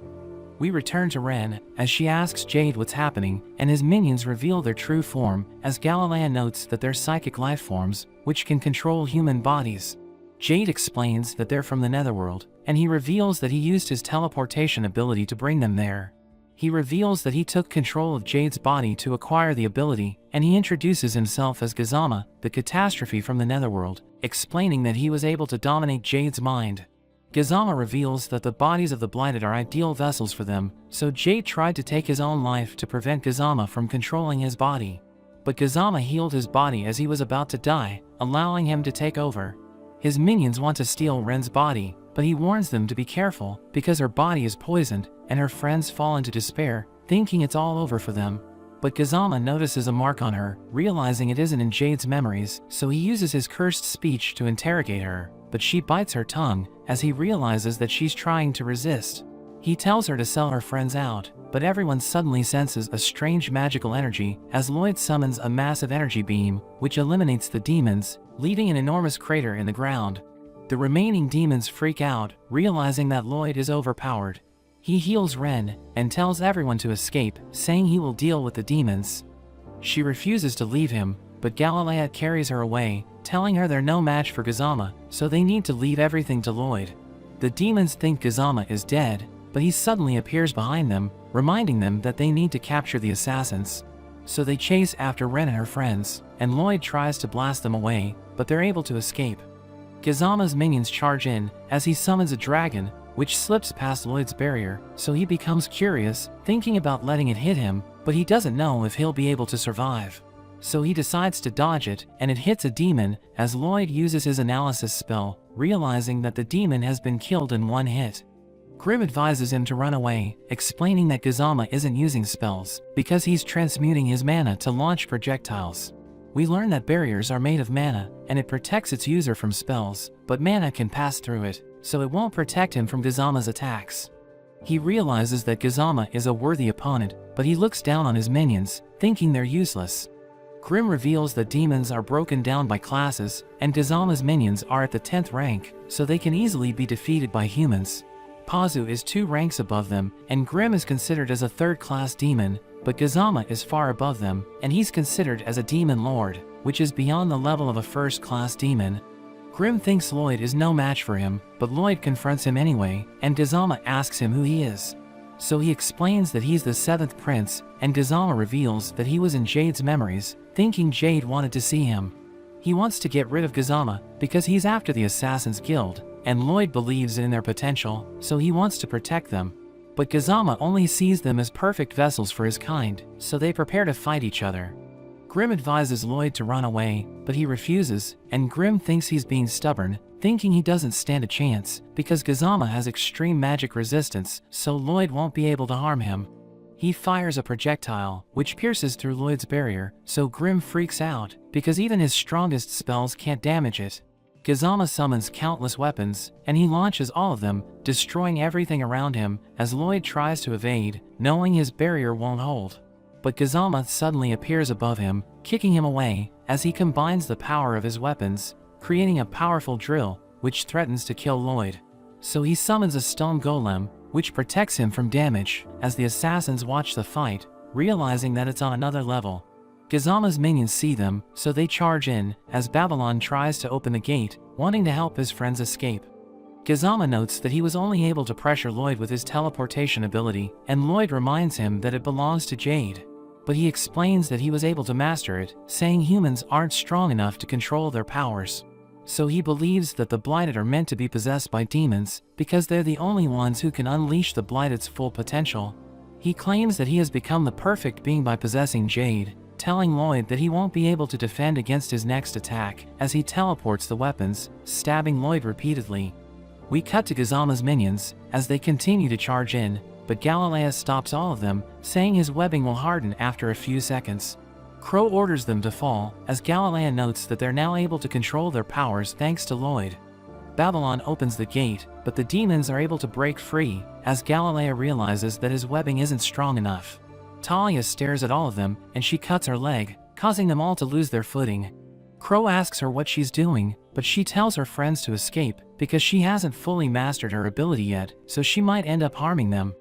We return to Ren, as she asks Jade what's happening, and his minions reveal their true form, as Galilea notes that they're psychic life forms, which can control human bodies. Jade explains that they're from the Netherworld, and he reveals that he used his teleportation ability to bring them there. He reveals that he took control of Jade's body to acquire the ability, and he introduces himself as Gazama, the catastrophe from the Netherworld, explaining that he was able to dominate Jade's mind. Gazama reveals that the bodies of the Blighted are ideal vessels for them, so Jade tried to take his own life to prevent Gazama from controlling his body. But Gazama healed his body as he was about to die, allowing him to take over. His minions want to steal Ren's body, but he warns them to be careful because her body is poisoned, and her friends fall into despair, thinking it's all over for them. But Gazama notices a mark on her, realizing it isn't in Jade's memories, so he uses his cursed speech to interrogate her, but she bites her tongue as he realizes that she's trying to resist. He tells her to sell her friends out, but everyone suddenly senses a strange magical energy as Lloyd summons a massive energy beam, which eliminates the demons, leaving an enormous crater in the ground. The remaining demons freak out, realizing that Lloyd is overpowered. He heals Ren and tells everyone to escape, saying he will deal with the demons. She refuses to leave him, but Galilea carries her away, telling her they're no match for Gazama, so they need to leave everything to Lloyd. The demons think Gazama is dead, but he suddenly appears behind them, reminding them that they need to capture the assassins. So they chase after Ren and her friends, and Lloyd tries to blast them away, but they're able to escape. Gazama's minions charge in as he summons a dragon, which slips past Lloyd's barrier, so he becomes curious, thinking about letting it hit him, but he doesn't know if he'll be able to survive. So he decides to dodge it, and it hits a demon as Lloyd uses his analysis spell, realizing that the demon has been killed in one hit. Grimm advises him to run away, explaining that Gazama isn't using spells, because he's transmuting his mana to launch projectiles. We learn that barriers are made of mana, and it protects its user from spells, but mana can pass through it, so it won't protect him from Gazama's attacks. He realizes that Gazama is a worthy opponent, but he looks down on his minions, thinking they're useless. Grimm reveals that demons are broken down by classes, and Gazama's minions are at the 10th rank, so they can easily be defeated by humans. Pazu is 2 ranks above them, and Grimm is considered as a 3rd-class demon, but Gazama is far above them, and he's considered as a demon lord, which is beyond the level of a 1st-class demon. Grimm thinks Lloyd is no match for him, but Lloyd confronts him anyway, and Gazama asks him who he is. So he explains that he's the 7th prince, and Gazama reveals that he was in Jade's memories, thinking Jade wanted to see him. He wants to get rid of Gazama because he's after the Assassin's Guild, and Lloyd believes in their potential, so he wants to protect them. But Gazama only sees them as perfect vessels for his kind, so they prepare to fight each other. Grimm advises Lloyd to run away, but he refuses, and Grimm thinks he's being stubborn, thinking he doesn't stand a chance, because Gazama has extreme magic resistance, so Lloyd won't be able to harm him. He fires a projectile, which pierces through Lloyd's barrier, so Grimm freaks out, because even his strongest spells can't damage it. Gazama summons countless weapons, and he launches all of them, destroying everything around him, as Lloyd tries to evade, knowing his barrier won't hold. But Gazama suddenly appears above him, kicking him away, as he combines the power of his weapons, creating a powerful drill, which threatens to kill Lloyd. So he summons a stone golem, which protects him from damage, as the assassins watch the fight, realizing that it's on another level. Gazama's minions see them, so they charge in, as Babylon tries to open the gate, wanting to help his friends escape. Gazama notes that he was only able to pressure Lloyd with his teleportation ability, and Lloyd reminds him that it belongs to Jade. But he explains that he was able to master it, saying humans aren't strong enough to control their powers. So he believes that the Blighted are meant to be possessed by demons, because they're the only ones who can unleash the Blighted's full potential. He claims that he has become the perfect being by possessing Jade, telling Lloyd that he won't be able to defend against his next attack, as he teleports the weapons, stabbing Lloyd repeatedly. We cut to Gazama's minions, as they continue to charge in, but Galilea stops all of them, saying his webbing will harden after a few seconds. Crow orders them to fall, as Galilea notes that they're now able to control their powers thanks to Lloyd. Babylon opens the gate, but the demons are able to break free, as Galilea realizes that his webbing isn't strong enough. Talia stares at all of them, and she cuts her leg, causing them all to lose their footing. Crow asks her what she's doing, but she tells her friends to escape, because she hasn't fully mastered her ability yet, so she might end up harming them.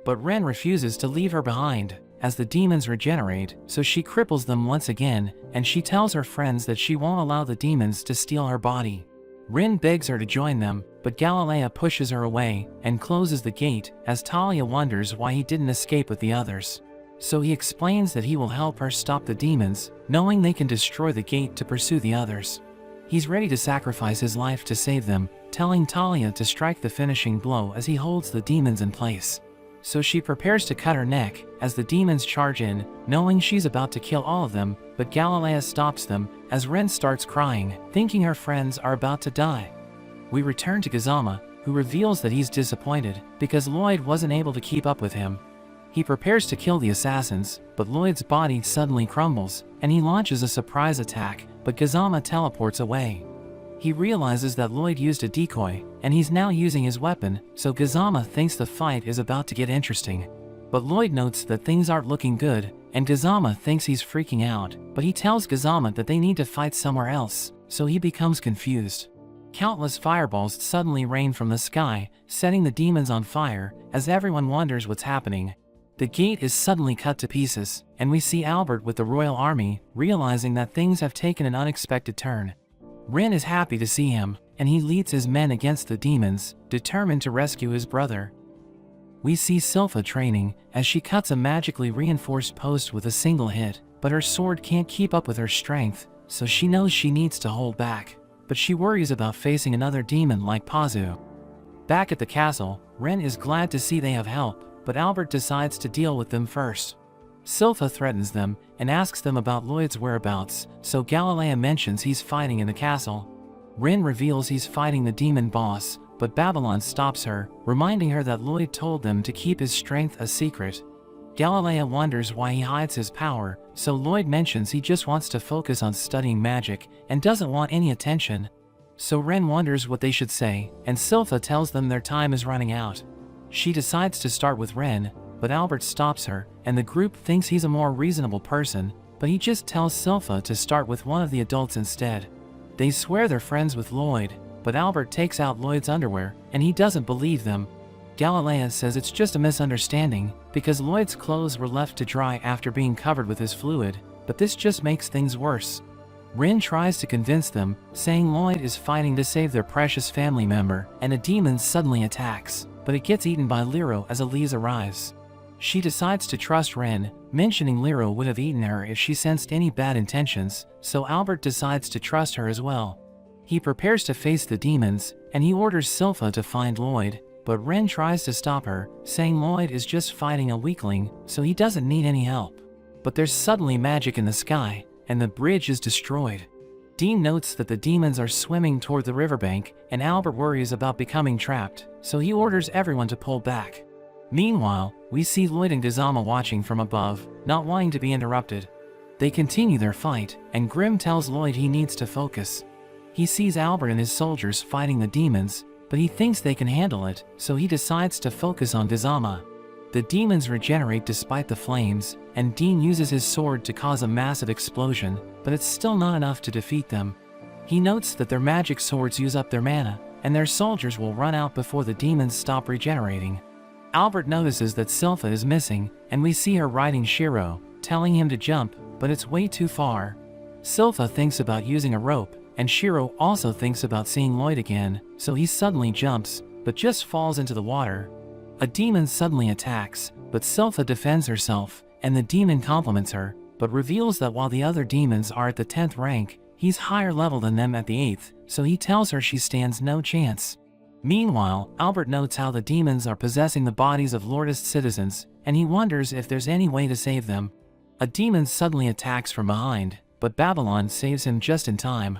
But Ren refuses to leave her behind, as the demons regenerate, so she cripples them once again, and she tells her friends that she won't allow the demons to steal her body. Ren begs her to join them, but Galilea pushes her away and closes the gate as Talia wonders why he didn't escape with the others. So he explains that he will help her stop the demons, knowing they can destroy the gate to pursue the others. He's ready to sacrifice his life to save them, telling Talia to strike the finishing blow as he holds the demons in place. So she prepares to cut her neck as the demons charge in, knowing she's about to kill all of them, but Galilea stops them as Ren starts crying, thinking her friends are about to die. We return to Kazama, who reveals that he's disappointed because Lloyd wasn't able to keep up with him. He prepares to kill the assassins, but Lloyd's body suddenly crumbles, and he launches a surprise attack, but Kazama teleports away. He realizes that Lloyd used a decoy, and he's now using his weapon, so Kazama thinks the fight is about to get interesting. But Lloyd notes that things aren't looking good, and Kazama thinks he's freaking out, but he tells Kazama that they need to fight somewhere else, so he becomes confused. Countless fireballs suddenly rain from the sky, setting the demons on fire, as everyone wonders what's happening. The gate is suddenly cut to pieces, and we see Albert with the royal army, realizing that things have taken an unexpected turn. Ren is happy to see him, and he leads his men against the demons, determined to rescue his brother. We see Sylpha training, as she cuts a magically reinforced post with a single hit, but her sword can't keep up with her strength, so she knows she needs to hold back. But she worries about facing another demon like Pazu. Back at the castle, Ren is glad to see they have help, but Albert decides to deal with them first. Sylpha threatens them and asks them about Lloyd's whereabouts, so Galilea mentions he's fighting in the castle. Ren reveals he's fighting the demon boss, but Babylon stops her, reminding her that Lloyd told them to keep his strength a secret. Galilea wonders why he hides his power, so Lloyd mentions he just wants to focus on studying magic and doesn't want any attention. So Ren wonders what they should say, and Sylpha tells them their time is running out. She decides to start with Ren, but Albert stops her, and the group thinks he's a more reasonable person, but he just tells Sylpha to start with one of the adults instead. They swear they're friends with Lloyd, but Albert takes out Lloyd's underwear, and he doesn't believe them. Galilea says it's just a misunderstanding, because Lloyd's clothes were left to dry after being covered with his fluid, but this just makes things worse. Ren tries to convince them, saying Lloyd is fighting to save their precious family member, and a demon suddenly attacks, but it gets eaten by Lero as Elise arrives. She decides to trust Ren, mentioning Lero would have eaten her if she sensed any bad intentions, so Albert decides to trust her as well. He prepares to face the demons, and he orders Sylpha to find Lloyd, but Ren tries to stop her, saying Lloyd is just fighting a weakling, so he doesn't need any help. But there's suddenly magic in the sky, and the bridge is destroyed. Dean notes that the demons are swimming toward the riverbank, and Albert worries about becoming trapped, so he orders everyone to pull back. Meanwhile, we see Lloyd and Kazama watching from above, not wanting to be interrupted. They continue their fight, and Grimm tells Lloyd he needs to focus. He sees Albert and his soldiers fighting the demons, but he thinks they can handle it, so he decides to focus on Kazama. The demons regenerate despite the flames, and Dean uses his sword to cause a massive explosion, but it's still not enough to defeat them. He notes that their magic swords use up their mana, and their soldiers will run out before the demons stop regenerating. Albert notices that Sylpha is missing, and we see her riding Shiro, telling him to jump, but it's way too far. Sylpha thinks about using a rope, and Shiro also thinks about seeing Lloyd again, so he suddenly jumps, but just falls into the water. A demon suddenly attacks, but Sylpha defends herself, and the demon compliments her, but reveals that while the other demons are at the 10th rank, he's higher level than them at the 8th, so he tells her she stands no chance. Meanwhile, Albert notes how the demons are possessing the bodies of Lordist citizens, and he wonders if there's any way to save them. A demon suddenly attacks from behind, but Babylon saves him just in time.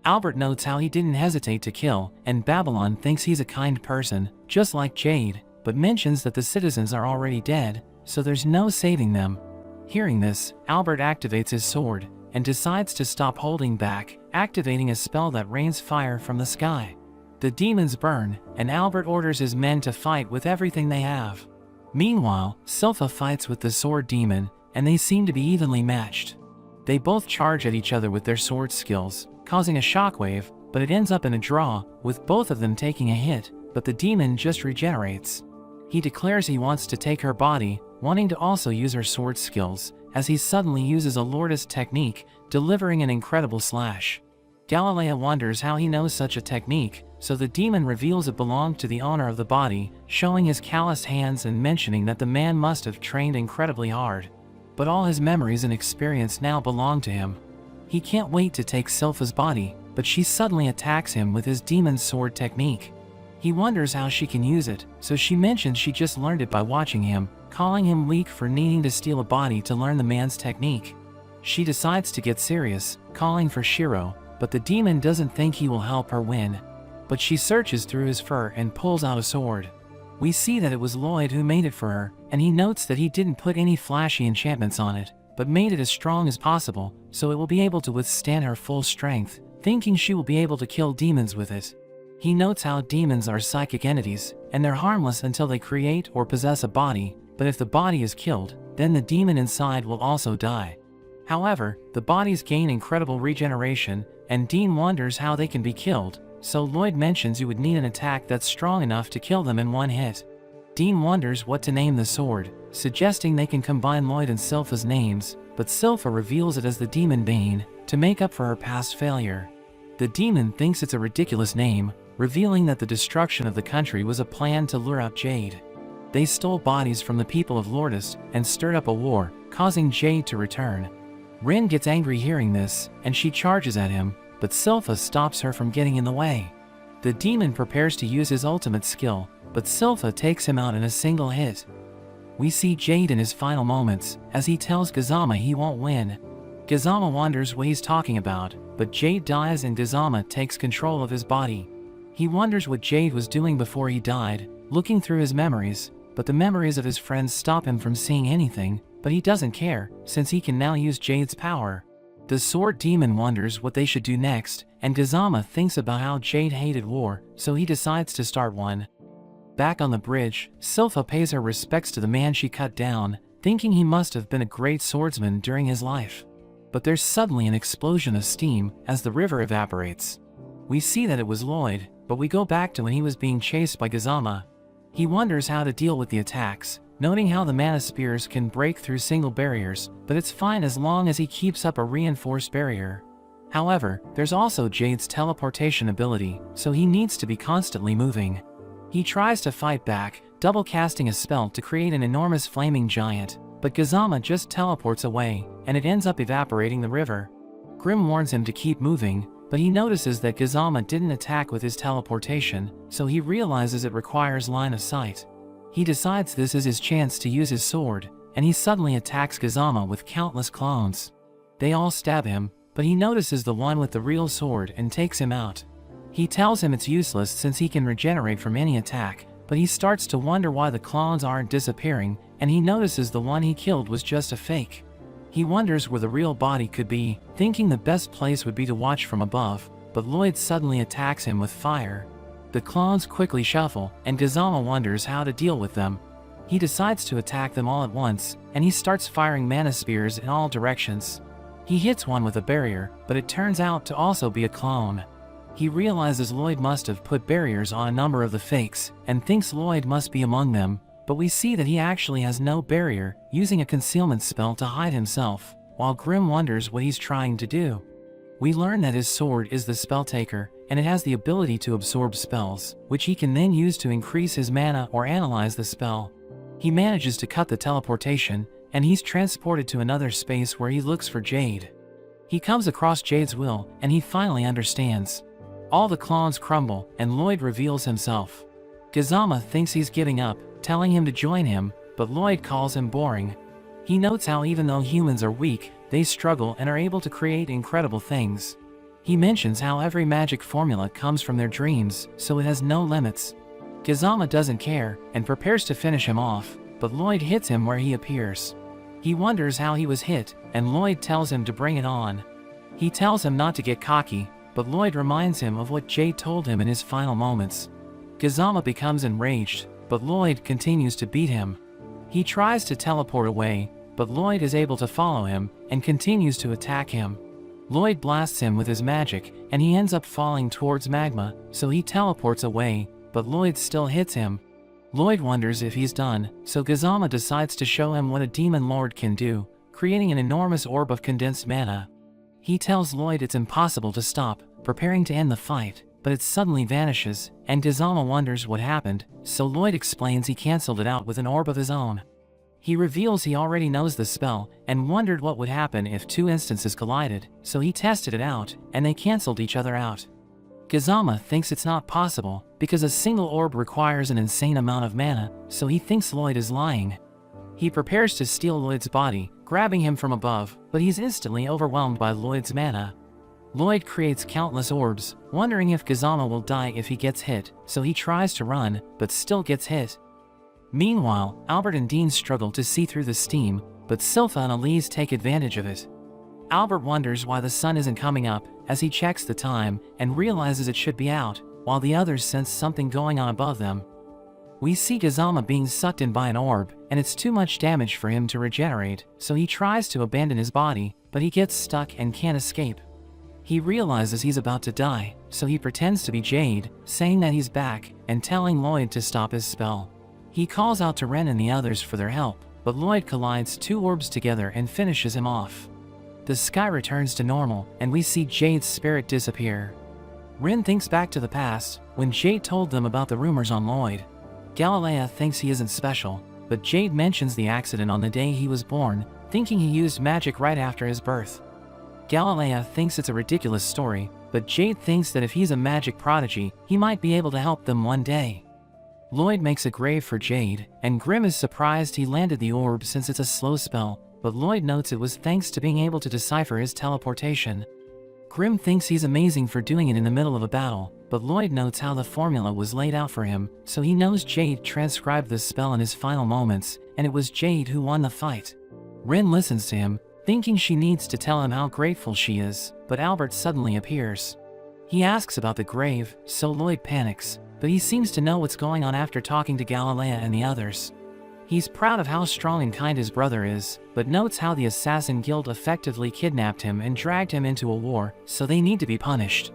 Albert notes how he didn't hesitate to kill, and Babylon thinks he's a kind person, just like Jade, but mentions that the citizens are already dead, so there's no saving them. Hearing this, Albert activates his sword, and decides to stop holding back, activating a spell that rains fire from the sky. The demons burn, and Albert orders his men to fight with everything they have. Meanwhile, Sylpha fights with the sword demon, and they seem to be evenly matched. They both charge at each other with their sword skills, causing a shockwave, but it ends up in a draw, with both of them taking a hit, but the demon just regenerates. He declares he wants to take her body, wanting to also use her sword skills, as he suddenly uses a Lordist technique, delivering an incredible slash. Galilea wonders how he knows such a technique, so the demon reveals it belonged to the owner of the body, showing his calloused hands and mentioning that the man must have trained incredibly hard. But all his memories and experience now belong to him. He can't wait to take Silpha's body, but she suddenly attacks him with his demon sword technique. He wonders how she can use it, so she mentions she just learned it by watching him, calling him weak for needing to steal a body to learn the man's technique. She decides to get serious, calling for Shiro, but the demon doesn't think he will help her win. But she searches through his fur and pulls out a sword. We see that it was Lloyd who made it for her, and he notes that he didn't put any flashy enchantments on it, but made it as strong as possible, so it will be able to withstand her full strength, thinking she will be able to kill demons with it. He notes how demons are psychic entities, and they're harmless until they create or possess a body, but if the body is killed, then the demon inside will also die. However, the bodies gain incredible regeneration, and Dean wonders how they can be killed, so Lloyd mentions you would need an attack that's strong enough to kill them in one hit. Dean wonders what to name the sword, suggesting they can combine Lloyd and Silpha's names, but Silpha reveals it as the Demon Bane, to make up for her past failure. The demon thinks it's a ridiculous name, revealing that the destruction of the country was a plan to lure out Jade. They stole bodies from the people of Lourdes and stirred up a war, causing Jade to return. Rin gets angry hearing this, and she charges at him, but Silpha stops her from getting in the way. The demon prepares to use his ultimate skill, but Silpha takes him out in a single hit. We see Jade in his final moments, as he tells Gazama he won't win. Gazama wonders what he's talking about, but Jade dies and Gazama takes control of his body. He wonders what Jade was doing before he died, looking through his memories, but the memories of his friends stop him from seeing anything, but he doesn't care, since he can now use Jade's power. The sword demon wonders what they should do next, and Gazama thinks about how Jade hated war, so he decides to start one. Back on the bridge, Silpha pays her respects to the man she cut down, thinking he must have been a great swordsman during his life. But there's suddenly an explosion of steam as the river evaporates. We see that it was Lloyd, but we go back to when he was being chased by Gazama. He wonders how to deal with the attacks, noting how the mana spears can break through single barriers, but it's fine as long as he keeps up a reinforced barrier. However, there's also Jade's teleportation ability, so he needs to be constantly moving. He tries to fight back, double casting a spell to create an enormous flaming giant, but Gazama just teleports away, and it ends up evaporating the river. Grim warns him to keep moving, but he notices that Gazama didn't attack with his teleportation, so he realizes it requires line of sight. He decides this is his chance to use his sword, and he suddenly attacks Gazama with countless clones. They all stab him, but he notices the one with the real sword and takes him out. He tells him it's useless since he can regenerate from any attack, but he starts to wonder why the clones aren't disappearing, and he notices the one he killed was just a fake. He wonders where the real body could be, thinking the best place would be to watch from above, but Lloyd suddenly attacks him with fire. The clones quickly shuffle, and Gazama wonders how to deal with them. He decides to attack them all at once, and he starts firing mana spears in all directions. He hits one with a barrier, but it turns out to also be a clone. He realizes Lloyd must have put barriers on a number of the fakes, and thinks Lloyd must be among them, but we see that he actually has no barrier, using a concealment spell to hide himself, while Grim wonders what he's trying to do. We learn that his sword is the Spell Taker, and it has the ability to absorb spells, which he can then use to increase his mana or analyze the spell. He manages to cut the teleportation, and he's transported to another space where he looks for Jade. He comes across Jade's will, and he finally understands. All the clones crumble, and Lloyd reveals himself. Gazama thinks he's giving up, telling him to join him, but Lloyd calls him boring. He notes how even though humans are weak, they struggle and are able to create incredible things. He mentions how every magic formula comes from their dreams, so it has no limits. Gazama doesn't care, and prepares to finish him off, but Lloyd hits him where he appears. He wonders how he was hit, and Lloyd tells him to bring it on. He tells him not to get cocky, but Lloyd reminds him of what Jade told him in his final moments. Gazama becomes enraged, but Lloyd continues to beat him. He tries to teleport away, but Lloyd is able to follow him, and continues to attack him. Lloyd blasts him with his magic, and he ends up falling towards magma, so he teleports away, but Lloyd still hits him. Lloyd wonders if he's done, so Gazama decides to show him what a demon lord can do, creating an enormous orb of condensed mana. He tells Lloyd it's impossible to stop, preparing to end the fight, but it suddenly vanishes, and Kazama wonders what happened, so Lloyd explains he cancelled it out with an orb of his own. He reveals he already knows the spell, and wondered what would happen if two instances collided, so he tested it out, and they cancelled each other out. Kazama thinks it's not possible, because a single orb requires an insane amount of mana, so he thinks Lloyd is lying. He prepares to steal Lloyd's body, grabbing him from above, but he's instantly overwhelmed by Lloyd's mana. Lloyd creates countless orbs, wondering if Kazama will die if he gets hit, so he tries to run, but still gets hit. Meanwhile, Albert and Dean struggle to see through the steam, but Silpha and Elise take advantage of it. Albert wonders why the sun isn't coming up, as he checks the time, and realizes it should be out, while the others sense something going on above them. We see Kazama being sucked in by an orb, and it's too much damage for him to regenerate, so he tries to abandon his body, but he gets stuck and can't escape. He realizes he's about to die, so he pretends to be Jade, saying that he's back, and telling Lloyd to stop his spell. He calls out to Ren and the others for their help, but Lloyd collides two orbs together and finishes him off. The sky returns to normal, and we see Jade's spirit disappear. Ren thinks back to the past, when Jade told them about the rumors on Lloyd. Galilea thinks he isn't special, but Jade mentions the accident on the day he was born, thinking he used magic right after his birth. Galilea thinks it's a ridiculous story, but Jade thinks that if he's a magic prodigy, he might be able to help them one day. Lloyd makes a grave for Jade, and Grimm is surprised he landed the orb since it's a slow spell, but Lloyd notes it was thanks to being able to decipher his teleportation. Grimm thinks he's amazing for doing it in the middle of a battle, but Lloyd notes how the formula was laid out for him, so he knows Jade transcribed the spell in his final moments, and it was Jade who won the fight. Ren listens to him, thinking she needs to tell him how grateful she is, but Albert suddenly appears. He asks about the grave, so Lloyd panics, but he seems to know what's going on after talking to Galilea and the others. He's proud of how strong and kind his brother is, but notes how the Assassin Guild effectively kidnapped him and dragged him into a war, so they need to be punished.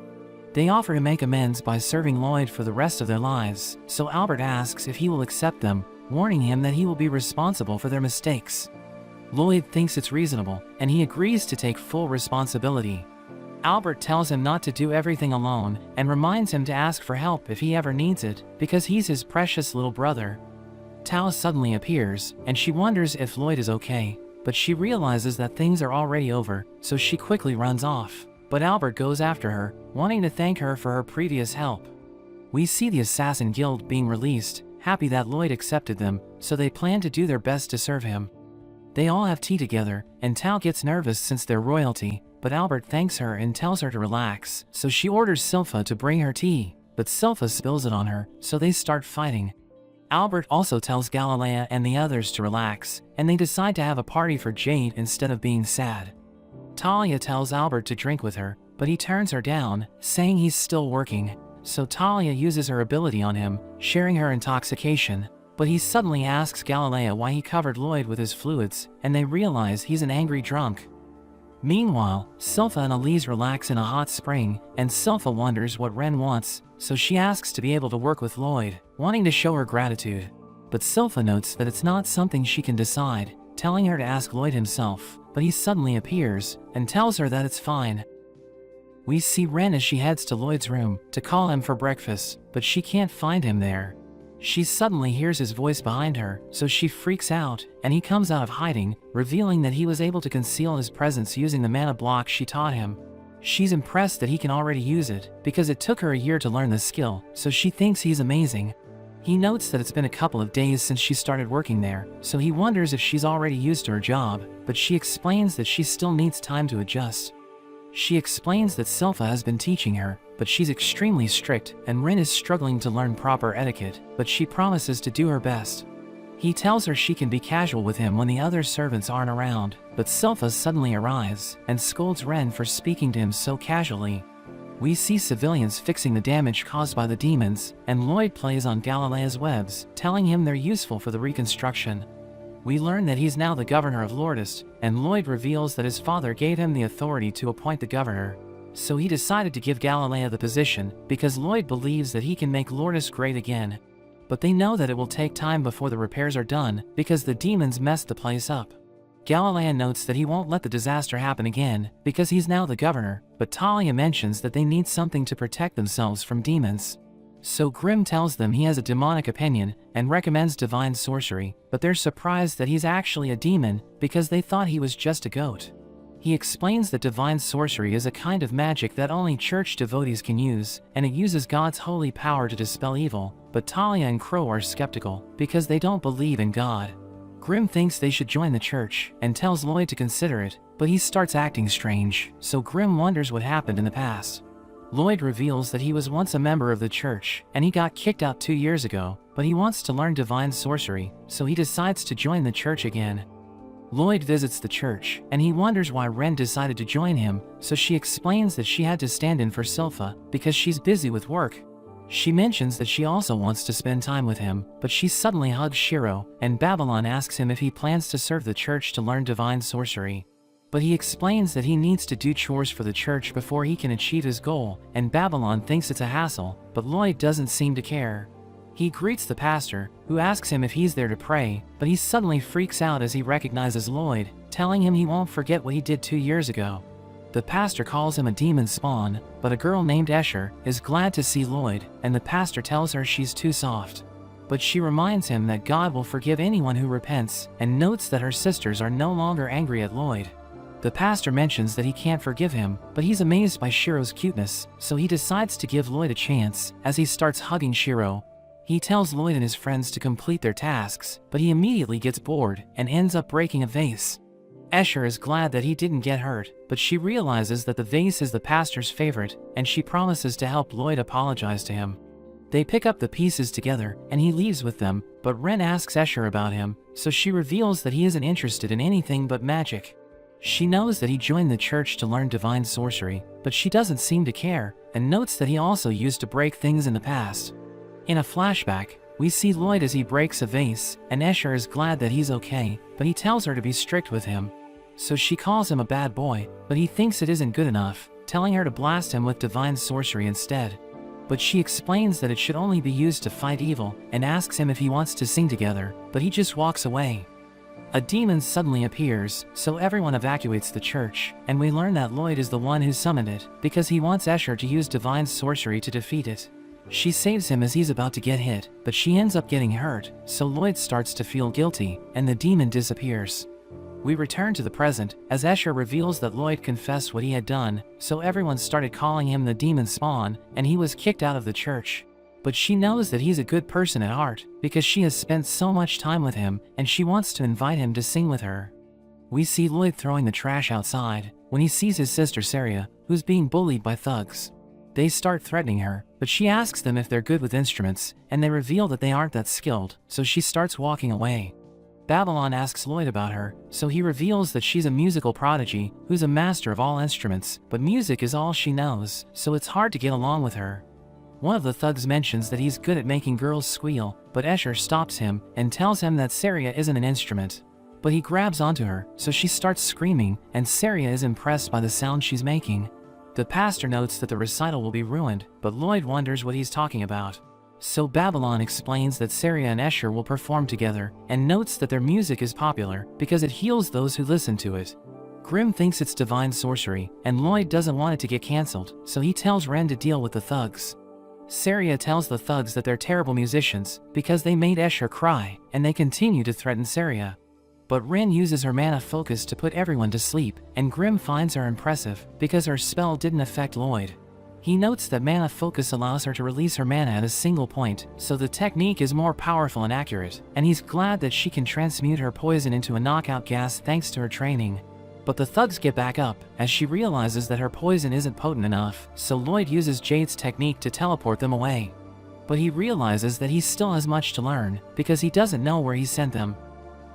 They offer to make amends by serving Lloyd for the rest of their lives, so Albert asks if he will accept them, warning him that he will be responsible for their mistakes. Lloyd thinks it's reasonable, and he agrees to take full responsibility. Albert tells him not to do everything alone, and reminds him to ask for help if he ever needs it, because he's his precious little brother. Tao suddenly appears, and she wonders if Lloyd is okay, but she realizes that things are already over, so she quickly runs off. But Albert goes after her, wanting to thank her for her previous help. We see the Assassin Guild being released, happy that Lloyd accepted them, so they plan to do their best to serve him. They all have tea together, and Tao gets nervous since they're royalty, but Albert thanks her and tells her to relax, so she orders Silpha to bring her tea, but Silpha spills it on her, so they start fighting. Albert also tells Galilea and the others to relax, and they decide to have a party for Jade instead of being sad. Talia tells Albert to drink with her, but he turns her down, saying he's still working, so Talia uses her ability on him, sharing her intoxication, but he suddenly asks Galilea why he covered Lloyd with his fluids, and they realize he's an angry drunk. Meanwhile, Silpha and Elise relax in a hot spring, and Silpha wonders what Ren wants, so she asks to be able to work with Lloyd, wanting to show her gratitude. But Silpha notes that it's not something she can decide, telling her to ask Lloyd himself, but he suddenly appears, and tells her that it's fine. We see Ren as she heads to Lloyd's room, to call him for breakfast, but she can't find him there. She suddenly hears his voice behind her, so she freaks out, and he comes out of hiding, revealing that he was able to conceal his presence using the mana block she taught him. She's impressed that he can already use it, because it took her a year to learn the skill, so she thinks he's amazing. He notes that it's been a couple of days since she started working there, so he wonders if she's already used to her job, but she explains that she still needs time to adjust. She explains that Silpha has been teaching her, but she's extremely strict, and Ren is struggling to learn proper etiquette, but she promises to do her best. He tells her she can be casual with him when the other servants aren't around, but Silpha suddenly arrives, and scolds Ren for speaking to him so casually. We see civilians fixing the damage caused by the demons, and Lloyd plays on Galilea's webs, telling him they're useful for the reconstruction. We learn that he's now the governor of Lourdes, and Lloyd reveals that his father gave him the authority to appoint the governor. So he decided to give Galilea the position, because Lloyd believes that he can make Lourdes great again. But they know that it will take time before the repairs are done, because the demons messed the place up. Galileo notes that he won't let the disaster happen again because he's now the governor, but Talia mentions that they need something to protect themselves from demons. So Grimm tells them he has a demonic opinion and recommends divine sorcery, but they're surprised that he's actually a demon because they thought he was just a goat. He explains that divine sorcery is a kind of magic that only church devotees can use, and it uses God's holy power to dispel evil, but Talia and Crow are skeptical because they don't believe in God. Grimm thinks they should join the church and tells Lloyd to consider it, but he starts acting strange, so Grimm wonders what happened in the past. Lloyd reveals that he was once a member of the church and he got kicked out 2 years ago, but he wants to learn divine sorcery, so he decides to join the church again. Lloyd visits the church, and he wonders why Ren decided to join him, so she explains that she had to stand in for Silpha because she's busy with work. She mentions that she also wants to spend time with him, but she suddenly hugs Shiro, and Babylon asks him if he plans to serve the church to learn divine sorcery. But he explains that he needs to do chores for the church before he can achieve his goal, and Babylon thinks it's a hassle, but Lloyd doesn't seem to care. He greets the pastor, who asks him if he's there to pray, but he suddenly freaks out as he recognizes Lloyd, telling him he won't forget what he did 2 years ago. The pastor calls him a demon spawn, but a girl named Escher is glad to see Lloyd, and the pastor tells her she's too soft. But she reminds him that God will forgive anyone who repents, and notes that her sisters are no longer angry at Lloyd. The pastor mentions that he can't forgive him, but he's amazed by Shiro's cuteness, so he decides to give Lloyd a chance as he starts hugging Shiro. He tells Lloyd and his friends to complete their tasks, but he immediately gets bored and ends up breaking a vase. Escher is glad that he didn't get hurt, but she realizes that the vase is the pastor's favorite, and she promises to help Lloyd apologize to him. They pick up the pieces together, and he leaves with them, but Ren asks Escher about him, so she reveals that he isn't interested in anything but magic. She knows that he joined the church to learn divine sorcery, but she doesn't seem to care, and notes that he also used to break things in the past. In a flashback, we see Lloyd as he breaks a vase, and Escher is glad that he's okay, but he tells her to be strict with him. So she calls him a bad boy, but he thinks it isn't good enough, telling her to blast him with divine sorcery instead. But she explains that it should only be used to fight evil, and asks him if he wants to sing together, but he just walks away. A demon suddenly appears, so everyone evacuates the church, and we learn that Lloyd is the one who summoned it, because he wants Escher to use divine sorcery to defeat it. She saves him as he's about to get hit, but she ends up getting hurt, so Lloyd starts to feel guilty, and the demon disappears. We return to the present, as Escher reveals that Lloyd confessed what he had done, so everyone started calling him the demon spawn, and he was kicked out of the church. But she knows that he's a good person at heart, because she has spent so much time with him, and she wants to invite him to sing with her. We see Lloyd throwing the trash outside, when he sees his sister Saria, who's being bullied by thugs. They start threatening her, but she asks them if they're good with instruments, and they reveal that they aren't that skilled, so she starts walking away. Babylon asks Lloyd about her, so he reveals that she's a musical prodigy who's a master of all instruments, but music is all she knows, so it's hard to get along with her. One of the thugs mentions that he's good at making girls squeal, but Escher stops him and tells him that Saria isn't an instrument. But he grabs onto her, so she starts screaming, and Saria is impressed by the sound she's making. The pastor notes that the recital will be ruined, but Lloyd wonders what he's talking about. So Babylon explains that Saria and Escher will perform together, and notes that their music is popular because it heals those who listen to it. Grimm thinks it's divine sorcery, and Lloyd doesn't want it to get cancelled, so he tells Ren to deal with the thugs. Saria tells the thugs that they're terrible musicians because they made Escher cry, and they continue to threaten Saria. But Ren uses her mana focus to put everyone to sleep, and Grimm finds her impressive because her spell didn't affect Lloyd. He notes that mana focus allows her to release her mana at a single point, so the technique is more powerful and accurate, and he's glad that she can transmute her poison into a knockout gas thanks to her training. But the thugs get back up, as she realizes that her poison isn't potent enough, so Lloyd uses Jade's technique to teleport them away. But he realizes that he still has much to learn, because he doesn't know where he sent them.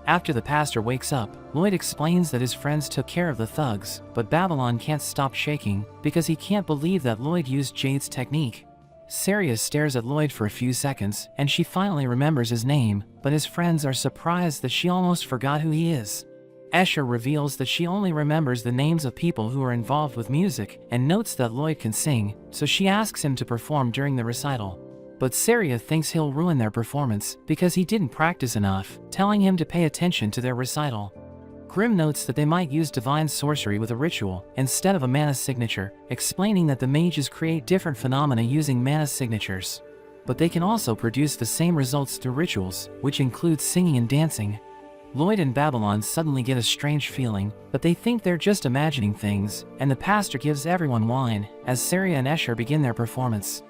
After the pastor wakes up, Lloyd explains that his friends took care of the thugs, but Babylon can't stop shaking, because he can't believe that Lloyd used Jade's technique. Saria stares at Lloyd for a few seconds, and she finally remembers his name, but his friends are surprised that she almost forgot who he is. Escher reveals that she only remembers the names of people who are involved with music, and notes that Lloyd can sing, so she asks him to perform during the recital. But Saria thinks he'll ruin their performance because he didn't practice enough, telling him to pay attention to their recital. Grimm notes that they might use divine sorcery with a ritual instead of a mana signature, explaining that the mages create different phenomena using mana signatures. But they can also produce the same results through rituals, which include singing and dancing. Lloyd and Babylon suddenly get a strange feeling, but they think they're just imagining things, and the pastor gives everyone wine as Saria and Escher begin their performance.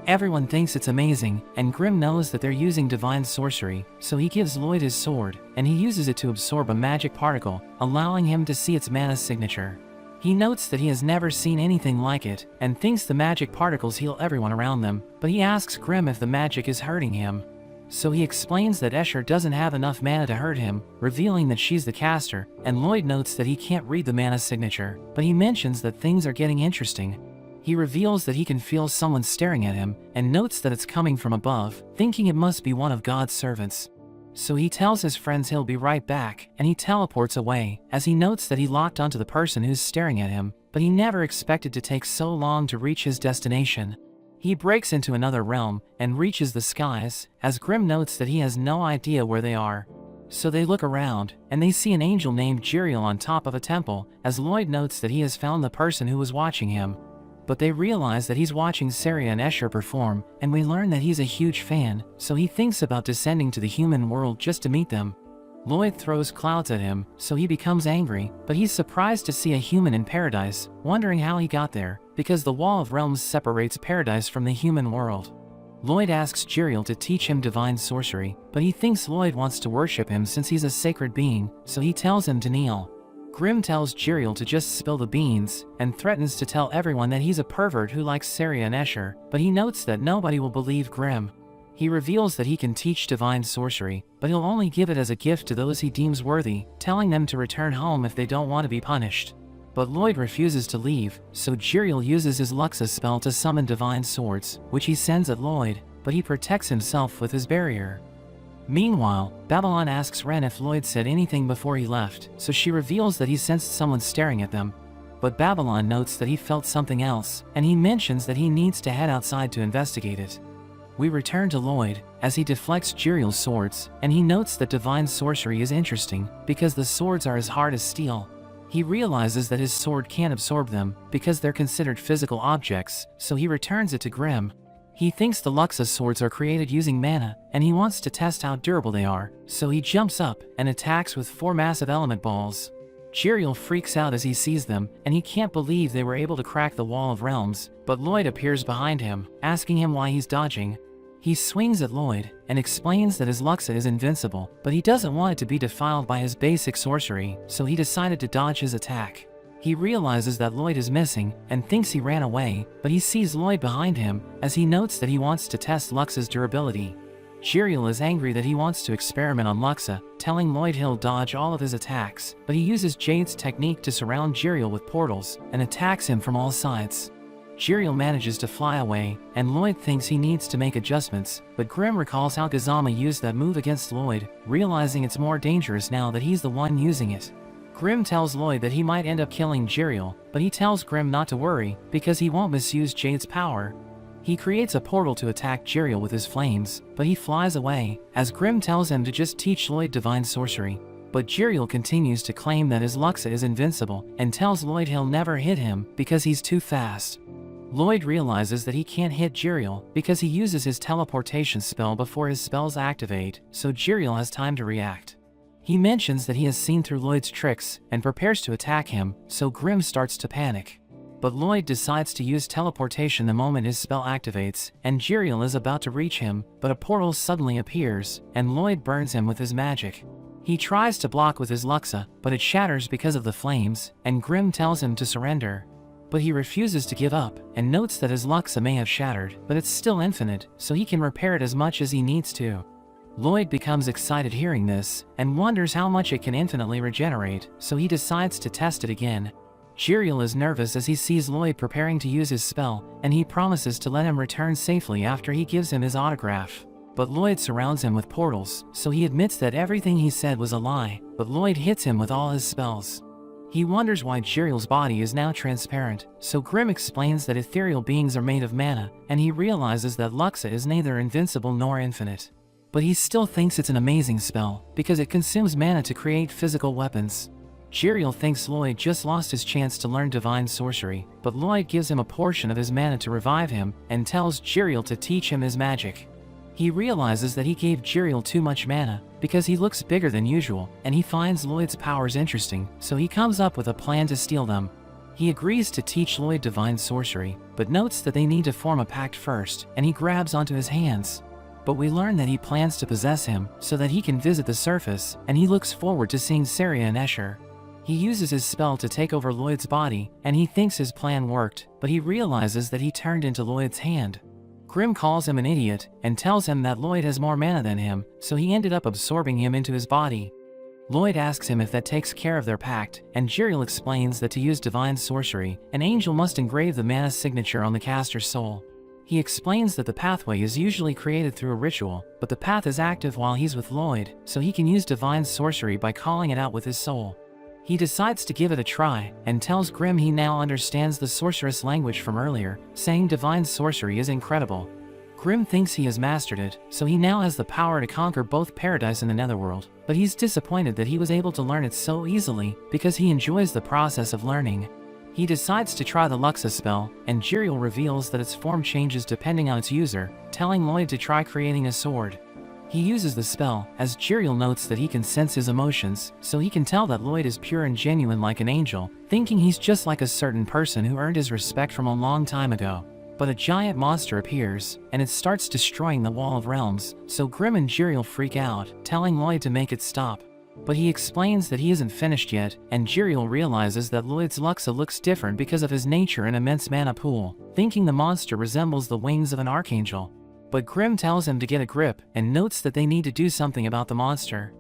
Everyone thinks it's amazing, and Grimm knows that they're using divine sorcery, so he gives Lloyd his sword, and he uses it to absorb a magic particle, allowing him to see its mana signature. He notes that he has never seen anything like it, and thinks the magic particles heal everyone around them, but he asks Grimm if the magic is hurting him. So he explains that Escher doesn't have enough mana to hurt him, revealing that she's the caster, and Lloyd notes that he can't read the mana signature, but he mentions that things are getting interesting. He reveals that he can feel someone staring at him, and notes that it's coming from above, thinking it must be one of God's servants. So he tells his friends he'll be right back, and he teleports away, as he notes that he locked onto the person who's staring at him, but he never expected to take so long to reach his destination. He breaks into another realm, and reaches the skies, as Grimm notes that he has no idea where they are. So they look around, and they see an angel named Jiriel on top of a temple, as Lloyd notes that he has found the person who was watching him. But they realize that he's watching Saria and Escher perform, and we learn that he's a huge fan, so he thinks about descending to the human world just to meet them. Lloyd throws clouds at him, so he becomes angry, but he's surprised to see a human in paradise, wondering how he got there, because the Wall of Realms separates paradise from the human world. Lloyd asks Jiriel to teach him divine sorcery, but he thinks Lloyd wants to worship him since he's a sacred being, so he tells him to kneel. Grimm tells Jiriel to just spill the beans, and threatens to tell everyone that he's a pervert who likes Saria and Escher, but he notes that nobody will believe Grimm. He reveals that he can teach divine sorcery, but he'll only give it as a gift to those he deems worthy, telling them to return home if they don't want to be punished. But Lloyd refuses to leave, so Jiriel uses his Luxa spell to summon divine swords, which he sends at Lloyd, but he protects himself with his barrier. Meanwhile, Babylon asks Ren if Lloyd said anything before he left, so she reveals that he sensed someone staring at them. But Babylon notes that he felt something else, and he mentions that he needs to head outside to investigate it. We return to Lloyd, as he deflects Jiriel's swords, and he notes that divine sorcery is interesting, because the swords are as hard as steel. He realizes that his sword can't absorb them, because they're considered physical objects, so he returns it to Grimm. He thinks the Luxa swords are created using mana, and he wants to test how durable they are, so he jumps up and attacks with 4 massive element balls. Jiriel freaks out as he sees them, and he can't believe they were able to crack the Wall of Realms, but Lloyd appears behind him, asking him why he's dodging. He swings at Lloyd, and explains that his Luxa is invincible, but he doesn't want it to be defiled by his basic sorcery, so he decided to dodge his attack. He realizes that Lloyd is missing, and thinks he ran away, but he sees Lloyd behind him, as he notes that he wants to test Luxa's durability. Jiriel is angry that he wants to experiment on Luxa, telling Lloyd he'll dodge all of his attacks, but he uses Jade's technique to surround Jiriel with portals, and attacks him from all sides. Jiriel manages to fly away, and Lloyd thinks he needs to make adjustments, but Grimm recalls how Kazama used that move against Lloyd, realizing it's more dangerous now that he's the one using it. Grimm tells Lloyd that he might end up killing Jiriel, but he tells Grimm not to worry, because he won't misuse Jade's power. He creates a portal to attack Jiriel with his flames, but he flies away, as Grimm tells him to just teach Lloyd divine sorcery. But Jiriel continues to claim that his Luxa is invincible, and tells Lloyd he'll never hit him, because he's too fast. Lloyd realizes that he can't hit Jiriel, because he uses his teleportation spell before his spells activate, so Jiriel has time to react. He mentions that he has seen through Lloyd's tricks, and prepares to attack him, so Grimm starts to panic. But Lloyd decides to use teleportation the moment his spell activates, and Jiriel is about to reach him, but a portal suddenly appears, and Lloyd burns him with his magic. He tries to block with his Luxa, but it shatters because of the flames, and Grimm tells him to surrender. But he refuses to give up, and notes that his Luxa may have shattered, but it's still infinite, so he can repair it as much as he needs to. Lloyd becomes excited hearing this, and wonders how much it can infinitely regenerate, so he decides to test it again. Jiriel is nervous as he sees Lloyd preparing to use his spell, and he promises to let him return safely after he gives him his autograph. But Lloyd surrounds him with portals, so he admits that everything he said was a lie, but Lloyd hits him with all his spells. He wonders why Jiriel's body is now transparent, so Grimm explains that ethereal beings are made of mana, and he realizes that Luxa is neither invincible nor infinite. But he still thinks it's an amazing spell, because it consumes mana to create physical weapons. Jiriel thinks Lloyd just lost his chance to learn divine sorcery, but Lloyd gives him a portion of his mana to revive him and tells Jiriel to teach him his magic. He realizes that he gave Jiriel too much mana because he looks bigger than usual, and he finds Lloyd's powers interesting, so he comes up with a plan to steal them. He agrees to teach Lloyd divine sorcery, but notes that they need to form a pact first, and he grabs onto his hands. But we learn that he plans to possess him so that he can visit the surface, and he looks forward to seeing Saria and Escher. He uses his spell to take over Lloyd's body, and he thinks his plan worked, but he realizes that he turned into Lloyd's hand. Grimm calls him an idiot and tells him that Lloyd has more mana than him, so he ended up absorbing him into his body. Lloyd asks him if that takes care of their pact, and Jiriel explains that to use divine sorcery, an angel must engrave the mana signature on the caster's soul. He explains that the pathway is usually created through a ritual, but the path is active while he's with Lloyd, so he can use divine sorcery by calling it out with his soul. He decides to give it a try, and tells Grimm he now understands the sorceress language from earlier, saying divine sorcery is incredible. Grimm thinks he has mastered it, so he now has the power to conquer both Paradise and the Netherworld, but he's disappointed that he was able to learn it so easily, because he enjoys the process of learning. He decides to try the Luxa spell, and Jiriel reveals that its form changes depending on its user, telling Lloyd to try creating a sword. He uses the spell, as Jiriel notes that he can sense his emotions, so he can tell that Lloyd is pure and genuine like an angel, thinking he's just like a certain person who earned his respect from a long time ago. But a giant monster appears, and it starts destroying the Wall of Realms, so Grimm and Jiriel freak out, telling Lloyd to make it stop. But he explains that he isn't finished yet, and Jiriel realizes that Lloyd's Luxa looks different because of his nature and immense mana pool, thinking the monster resembles the wings of an archangel. But Grimm tells him to get a grip, and notes that they need to do something about the monster.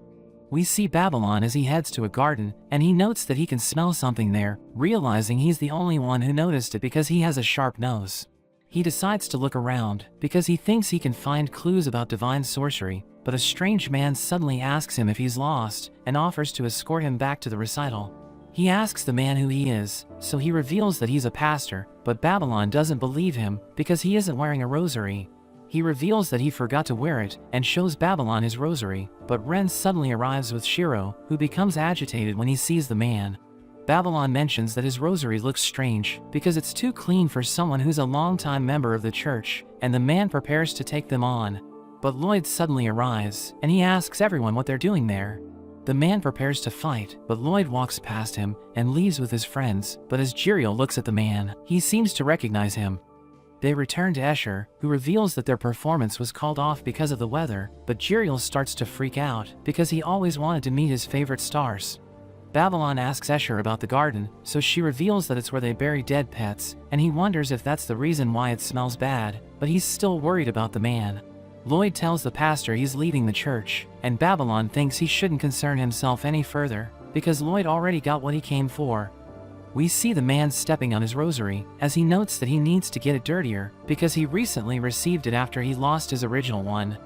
We see Babylon as he heads to a garden, and he notes that he can smell something there, realizing he's the only one who noticed it because he has a sharp nose. He decides to look around, because he thinks he can find clues about divine sorcery, but a strange man suddenly asks him if he's lost, and offers to escort him back to the recital. He asks the man who he is, so he reveals that he's a pastor, but Babylon doesn't believe him, because he isn't wearing a rosary. He reveals that he forgot to wear it, and shows Babylon his rosary, but Ren suddenly arrives with Shiro, who becomes agitated when he sees the man. Babylon mentions that his rosary looks strange, because it's too clean for someone who's a longtime member of the church, and the man prepares to take them on. But Lloyd suddenly arrives, and he asks everyone what they're doing there. The man prepares to fight, but Lloyd walks past him, and leaves with his friends, but as Jiriel looks at the man, he seems to recognize him. They return to Escher, who reveals that their performance was called off because of the weather, but Jiriel starts to freak out, because he always wanted to meet his favorite stars. Babylon asks Escher about the garden, so she reveals that it's where they bury dead pets, and he wonders if that's the reason why it smells bad, but he's still worried about the man. Lloyd tells the pastor he's leaving the church, and Babylon thinks he shouldn't concern himself any further, because Lloyd already got what he came for. We see the man stepping on his rosary, as he notes that he needs to get it dirtier, because he recently received it after he lost his original one.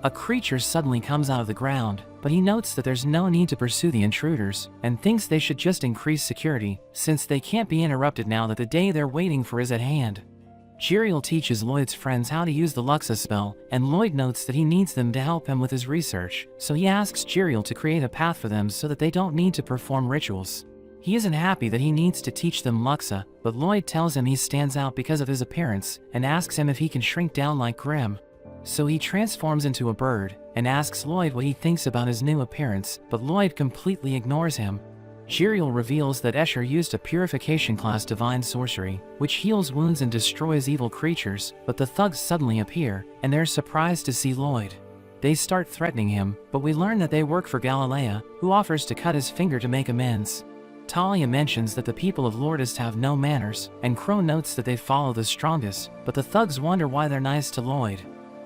A creature suddenly comes out of the ground, but he notes that there's no need to pursue the intruders, and thinks they should just increase security, since they can't be interrupted now that the day they're waiting for is at hand. Jiriel teaches Lloyd's friends how to use the Luxa spell, and Lloyd notes that he needs them to help him with his research, so he asks Jiriel to create a path for them so that they don't need to perform rituals. He isn't happy that he needs to teach them Luxa, but Lloyd tells him he stands out because of his appearance, and asks him if he can shrink down like Grimm. So he transforms into a bird, and asks Lloyd what he thinks about his new appearance, but Lloyd completely ignores him. Jiriel reveals that Escher used a purification class divine sorcery, which heals wounds and destroys evil creatures, but the thugs suddenly appear, and they're surprised to see Lloyd. They start threatening him, but we learn that they work for Galilea, who offers to cut his finger to make amends. Talia mentions that the people of Lordest have no manners, and Crow notes that they follow the strongest, but the thugs wonder why they're nice to Lloyd.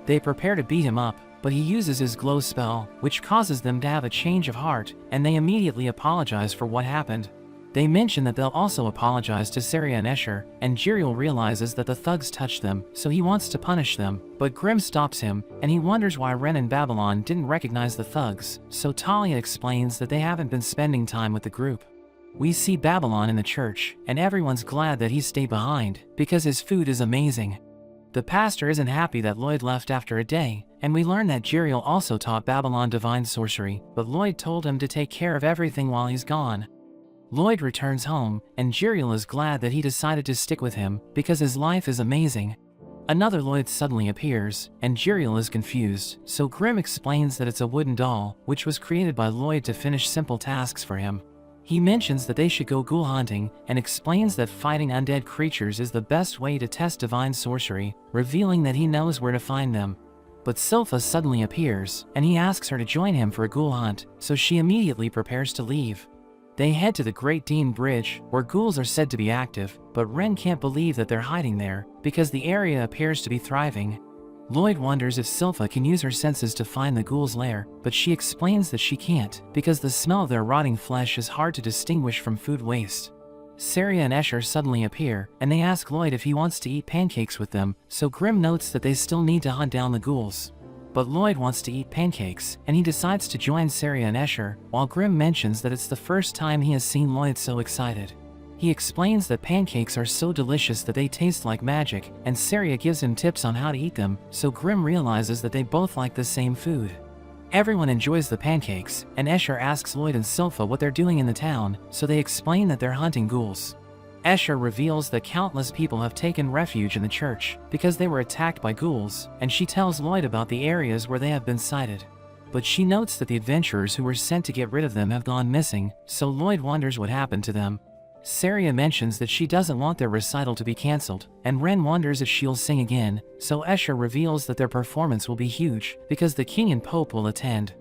They prepare to beat him up, but he uses his glow spell, which causes them to have a change of heart, and they immediately apologize for what happened. They mention that they'll also apologize to Saria and Escher, and Jiriel realizes that the thugs touched them, so he wants to punish them, but Grimm stops him, and he wonders why Ren and Babylon didn't recognize the thugs, so Talia explains that they haven't been spending time with the group. We see Babylon in the church, and everyone's glad that he stayed behind, because his food is amazing. The pastor isn't happy that Lloyd left after a day, and we learn that Jiriel also taught Babylon divine sorcery, but Lloyd told him to take care of everything while he's gone. Lloyd returns home, and Jiriel is glad that he decided to stick with him because his life is amazing. Another Lloyd suddenly appears, and Jiriel is confused, so Grimm explains that it's a wooden doll, which was created by Lloyd to finish simple tasks for him. He mentions that they should go ghoul hunting, and explains that fighting undead creatures is the best way to test divine sorcery, revealing that he knows where to find them. But Silpha suddenly appears, and he asks her to join him for a ghoul hunt, so she immediately prepares to leave. They head to the Great Dean Bridge, where ghouls are said to be active, but Ren can't believe that they're hiding there, because the area appears to be thriving. Lloyd wonders if Silpha can use her senses to find the ghoul's lair, but she explains that she can't, because the smell of their rotting flesh is hard to distinguish from food waste. Saria and Escher suddenly appear, and they ask Lloyd if he wants to eat pancakes with them, so Grimm notes that they still need to hunt down the ghouls. But Lloyd wants to eat pancakes, and he decides to join Saria and Escher, while Grimm mentions that it's the first time he has seen Lloyd so excited. He explains that pancakes are so delicious that they taste like magic, and Saria gives him tips on how to eat them, so Grimm realizes that they both like the same food. Everyone enjoys the pancakes, and Escher asks Lloyd and Silpha what they're doing in the town, so they explain that they're hunting ghouls. Escher reveals that countless people have taken refuge in the church because they were attacked by ghouls, and she tells Lloyd about the areas where they have been sighted. But she notes that the adventurers who were sent to get rid of them have gone missing, so Lloyd wonders what happened to them. Saria mentions that she doesn't want their recital to be cancelled, and Ren wonders if she'll sing again, so Escher reveals that their performance will be huge, because the king and pope will attend.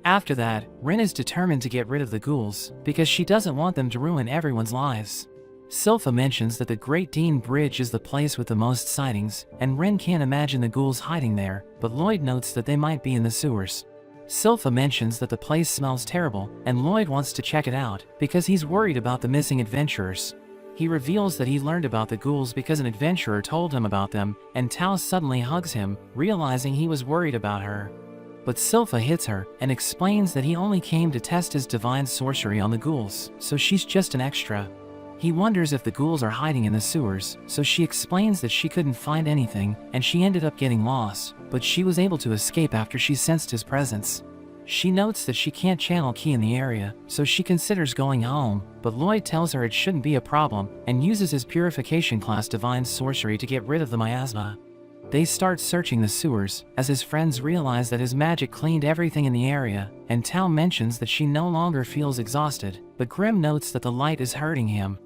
After that, Ren is determined to get rid of the ghouls, because she doesn't want them to ruin everyone's lives. Silpha mentions that the Great Dean Bridge is the place with the most sightings, and Ren can't imagine the ghouls hiding there, but Lloyd notes that they might be in the sewers. Silpha mentions that the place smells terrible, and Lloyd wants to check it out, because he's worried about the missing adventurers. He reveals that he learned about the ghouls because an adventurer told him about them, and Tao suddenly hugs him, realizing he was worried about her. But Silpha hits her, and explains that he only came to test his divine sorcery on the ghouls, so she's just an extra. He wonders if the ghouls are hiding in the sewers, so she explains that she couldn't find anything, and she ended up getting lost, but she was able to escape after she sensed his presence. She notes that she can't channel Ki in the area, so she considers going home, but Lloyd tells her it shouldn't be a problem, and uses his purification class divine sorcery to get rid of the miasma. They start searching the sewers, as his friends realize that his magic cleaned everything in the area, and Tao mentions that she no longer feels exhausted, but Grimm notes that the light is hurting him.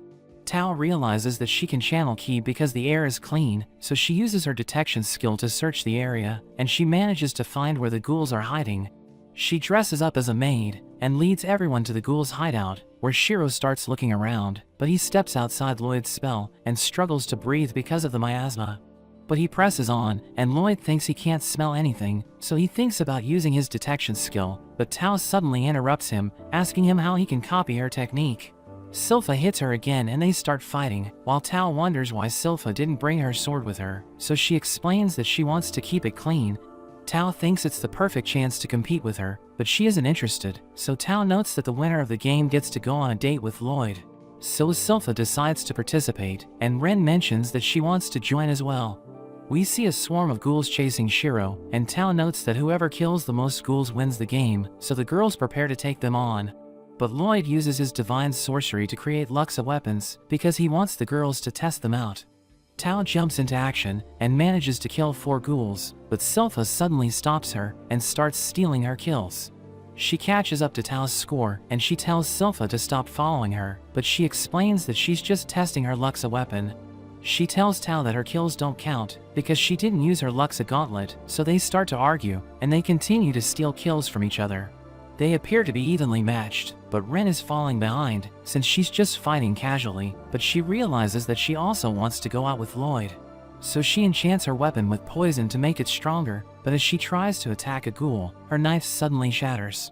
Tao realizes that she can channel Ki because the air is clean, so she uses her detection skill to search the area, and she manages to find where the ghouls are hiding. She dresses up as a maid, and leads everyone to the ghouls' hideout, where Shiro starts looking around, but he steps outside Lloyd's spell, and struggles to breathe because of the miasma. But he presses on, and Lloyd thinks he can't smell anything, so he thinks about using his detection skill, but Tao suddenly interrupts him, asking him how he can copy her technique. Silpha hits her again and they start fighting, while Tao wonders why Silpha didn't bring her sword with her, so she explains that she wants to keep it clean. Tao thinks it's the perfect chance to compete with her, but she isn't interested, so Tao notes that the winner of the game gets to go on a date with Lloyd. So Silpha decides to participate, and Ren mentions that she wants to join as well. We see a swarm of ghouls chasing Shiro, and Tao notes that whoever kills the most ghouls wins the game, so the girls prepare to take them on. But Lloyd uses his divine sorcery to create Luxa weapons, because he wants the girls to test them out. Tao jumps into action, and manages to kill 4 ghouls, but Silpha suddenly stops her, and starts stealing her kills. She catches up to Tao's score, and she tells Silpha to stop following her, but she explains that she's just testing her Luxa weapon. She tells Tao that her kills don't count, because she didn't use her Luxa gauntlet, so they start to argue, and they continue to steal kills from each other. They appear to be evenly matched, but Ren is falling behind, since she's just fighting casually, but she realizes that she also wants to go out with Lloyd. So she enchants her weapon with poison to make it stronger, but as she tries to attack a ghoul, her knife suddenly shatters.